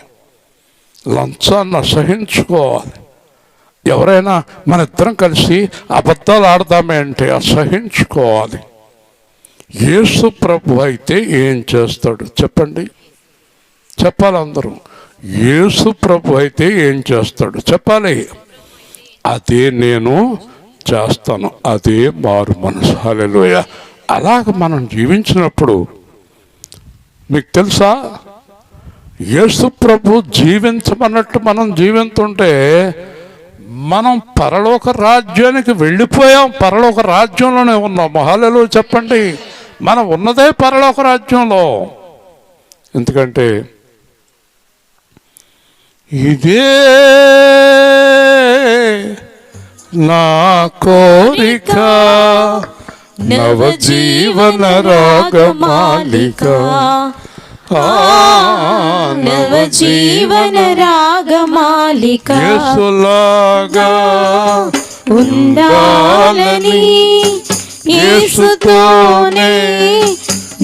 లంచాన్ని అసహించుకోవాలి. ఎవరైనా మన ఇద్దరం కలిసి అబద్ధాలు ఆడదామే అంటే అసహించుకోవాలి. యేసు ప్రభు అయితే ఏం చేస్తాడు చెప్పండి? చెప్పాలి అందరూ. యేసు ప్రభు అయితే ఏం చేస్తాడు చెప్పాలి? అదే నేను చేస్తాను. అదే మారు మనసు. హల్లెలూయా. అలాగ మనం జీవించినప్పుడు మీకు తెలుసా, యేసు ప్రభు జీవించమన్నట్టు మనం జీవించుంటే మనం పరలోక రాజ్యానికి వెళ్ళిపోయాం, పరలోక రాజ్యంలోనే ఉన్నాం. హల్లెలూయా చెప్పండి. మనం ఉన్నదే పరలోక రాజ్యంలో. ఎందుకంటే ఇదే నా కోరిక, నవజీవన రాగమాలిక, నవజీవన రాగమాలిక, యేసులాగా ఉండాలని, యేసుతోనే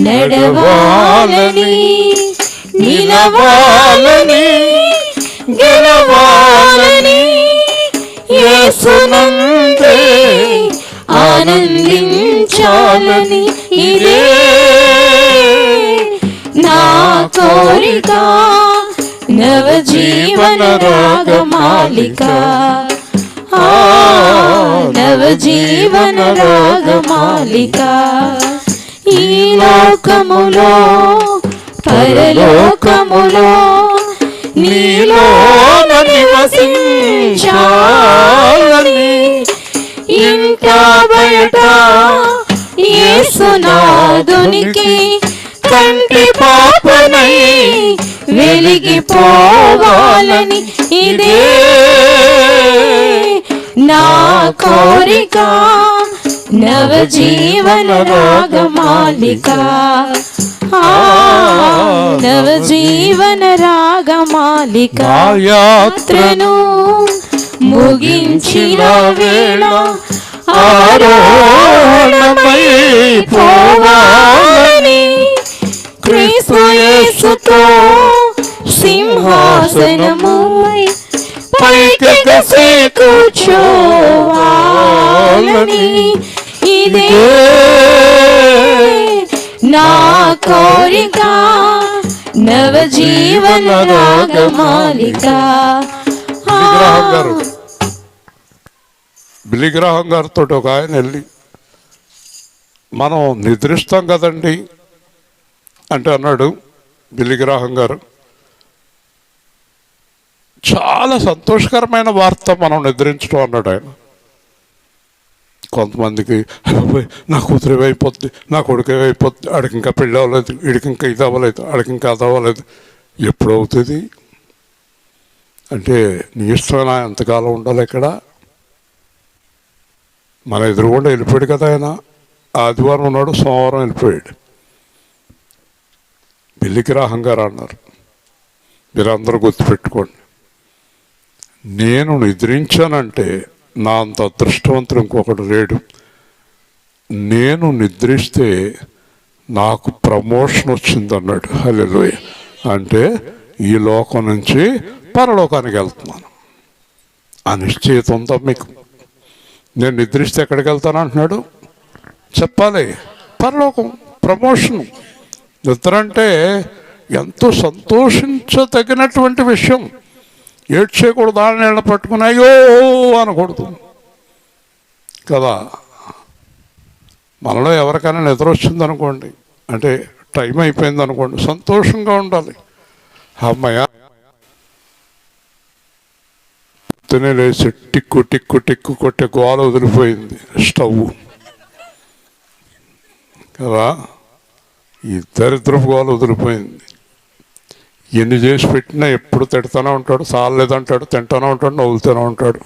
నడవాలని, నిలవాలని, గెలవాలని, యేసునందే ఆనందించాలని, ఇదే నా కోరిక, నవజీవన రాగమాలిక, నవజీవన రాగమాలిక. ఈ లోకములో పరలోకములో నీలోన నివసించాలని, ఇంట బయట యేసునాథునికి కంటి పాపనై వెలిగిపోవాలని, ఇదే నా కోరిక, నవజీవన రాగమాలిక, నవజీవన రాగమాలిక. యాత్రను ముగించిన వేళ ఆరోహణమై పోవాలని, క్రీస్తు యేసుతో సింహాసనముపై పైకెగసి కూర్చోవాలని, ఇదే నా కోరిక, నవజీవన రాగమాలిక. బిలిగ్రహం గారితో ఒక ఆయన వెళ్ళి, మనం నిద్రిస్తాం కదండి అంటే అన్నాడు బిలిగ్రహం గారు, చాలా సంతోషకరమైన వార్త మనం నిద్రించడం అన్నాడు ఆయన. కొంతమందికి నా కూతురు ఏమైపోద్ది, నా కొడుకు ఏమైపోద్ది, ఆడికి ఇంకా పెళ్ళి అవ్వలేదు, వీడికి ఇంకా ఇది అవ్వలేదు, ఆడికి ఇంకా అది అవ్వలేదు. ఎప్పుడు అవుతుంది అంటే నీ ఇష్టమైనా ఎంతకాలం ఉండాలి ఇక్కడ? మన ఎదురుగుండా వెళ్ళిపోయాడు కదా ఆయన. ఆదివారం ఉన్నాడు, సోమవారం వెళ్ళిపోయాడు. బిలిగ్రహం గారు అన్నారు, మీరందరూ గుర్తుపెట్టుకోండి, నేను నిద్రించానంటే నా అంత అదృష్టవంతుడు ఇంకొకటి లేడు. నేను నిద్రిస్తే నాకు ప్రమోషన్ వచ్చింది అన్నాడు. హల్లెలూయా. అంటే ఈ లోకం నుంచి పరలోకానికి వెళ్తున్నాను. ఆ నిశ్చయిత ఉందా మీకు? నేను నిద్రిస్తే ఎక్కడికి వెళ్తాను అంటున్నాడు, చెప్పాలి, పరలోకం, ప్రమోషన్. నిద్ర అంటే ఎంతో సంతోషించదగినటువంటి విషయం. ఏడ్చేయకూడదు, దాని నీళ్ళ పట్టుకుని అయ్యో అనకూడదు కదా. మనలో ఎవరికైనా నిద్ర వచ్చిందనుకోండి, అంటే టైం అయిపోయింది అనుకోండి, సంతోషంగా ఉండాలి. అమ్మాయ తినేసి టిక్కు టిక్కు టిక్కు కొట్టే గోల వదిలిపోయింది స్టవ్ కదా, ఈ దరిద్రపు గోల వదిలిపోయింది. ఎన్ని చేసి పెట్టినా ఎప్పుడు తిడతానే ఉంటాడు, చాలేదంటాడు, తింటానే ఉంటాడు, నవ్వులుతూనే ఉంటాడు,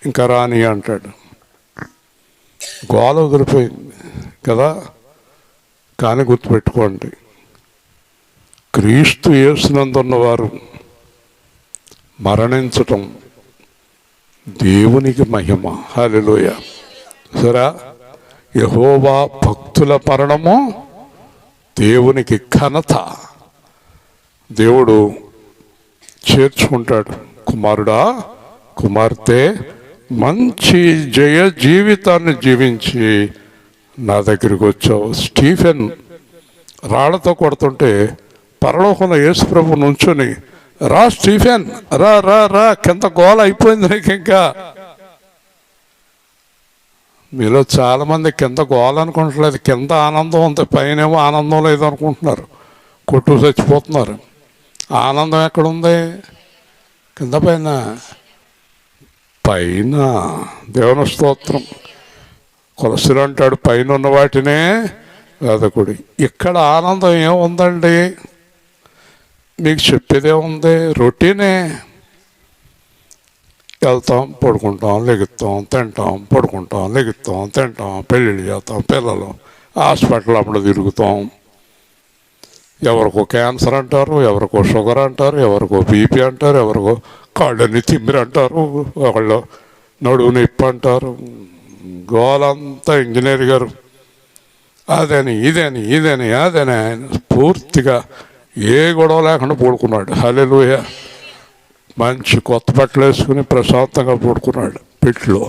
ఇంకా రాని అంటాడు. గోల వదిలిపోయింది కదా. కానీ గుర్తుపెట్టుకోండి, క్రీస్తు యేసునందున్నవారు మరణించటం దేవునికి మహిమ. హల్లెలూయా. సరే, యెహోవా భక్తుల మరణము దేవునికి ఘనత. దేవుడు చేర్చుకుంటాడు, కుమారుడా కుమార్తె మంచి జయ జీవితాన్ని జీవించి నా దగ్గరికి వచ్చావు. స్టీఫెన్ రాళ్లతో కొడుతుంటే పరలోకంలో యేసుప్రభు నుంచుని, రా స్టీఫెన్, రా రా రా, కింద గోల అయిపోయింది నీకు. ఇంకా మీలో చాలామంది కింద గోల అనుకుంటలేదు, కింద ఆనందం ఉంది, పైనేమో ఆనందం లేదు అనుకుంటున్నారు, కొట్టు చచ్చిపోతున్నారు. ఆనందం ఎక్కడుంది? కింద పైన పైన. దేవుని స్తోత్రం. కొలసిలు అంటాడు పైన ఉన్న వాటినే వెదకుడి. ఇక్కడ ఆనందం ఏముందండి? మీకు చెప్పేదేముంది? రొటీనే. వెళ్తాం, పడుకుంటాం, లెగుతాం, తింటాం, పడుకుంటాం, లెగుతాం, తింటాం, పెళ్ళిళ్ళు చేస్తాం, పిల్లలు హాస్పిటల్ అప్పుడు తిరుగుతాం. ఎవరికో క్యాన్సర్ అంటారు, ఎవరికో షుగర్ అంటారు, ఎవరికో బీపీ అంటారు, ఎవరికో కాళ్ళని తిమ్మిరి అంటారు, ఒకళ్ళు నడువు నొప్పి అంటారు. గోలంతా ఇంజనీర్ గారు అదని ఇదని ఇదని అదని ఆయన పూర్తిగా ఏ గొడవ లేకుండా పడుకున్నాడు. హల్లెలూయా. మంచి కొత్త బట్టలు వేసుకుని ప్రశాంతంగా పడుకున్నాడు పెట్టులో.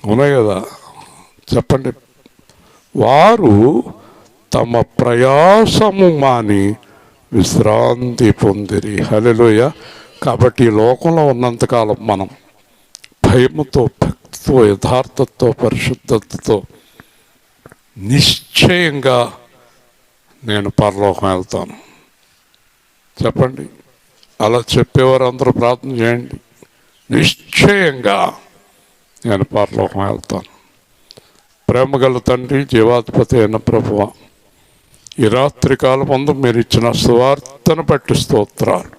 ఉన్నాయి కదా, చెప్పండి. వారు తమ ప్రయాసము మాని విశ్రాంతి పొందిరి. హల్లెలూయా. కాబట్టి ఈ లోకంలో ఉన్నంతకాలం మనం భయముతో, భక్తితో, యథార్థతతో, పరిశుద్ధతతో నిశ్చయంగా నేను పరలోకం వెళ్తాను. చెప్పండి. అలా చెప్పేవారు అందరూ ప్రార్థన చేయండి. నిశ్చయంగా నేను పరలోకం వెళ్తాను. ప్రేమగల తండ్రి, జీవాధిపతి అయిన ప్రభువా, ఈ రాత్రి కాలం ముందు మీరు ఇచ్చిన సువార్తను బట్టి స్తోత్రాలు.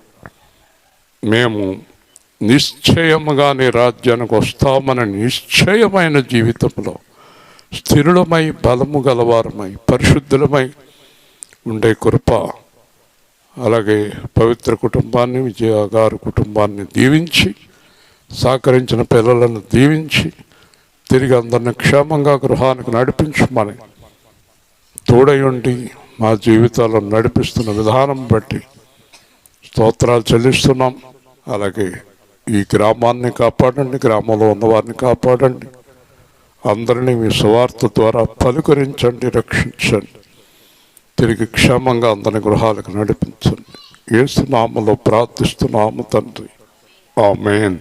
మేము నిశ్చయముగా నీ రాజ్యానికి వస్తామని నిశ్చయమైన జీవితంలో స్థిరులమై, బలము గలవారమై, పరిశుద్ధులమై ఉండే కృప, అలాగే పవిత్ర కుటుంబాన్ని, విజయ గారి కుటుంబాన్ని దీవించి, సహకరించిన పిల్లలను దీవించి, తిరిగి అందరిని క్షేమంగా గృహానికి నడిపించమని తోడై ఉండి మా జీవితాలను నడిపిస్తున్న విధానం బట్టి స్తోత్రాలు చెల్లిస్తున్నాం. అలాగే ఈ గ్రామాన్ని కాపాడండి, గ్రామంలో ఉన్నవారిని కాపాడండి, అందరినీ మీ సువార్త ద్వారా పలుకరించండి, రక్షించండి, తిరిగి క్షేమంగా అందరి గృహాలకు నడిపించండి. యేసు నామములో ప్రార్థిస్తున్నాము తండ్రి. ఆమేన్.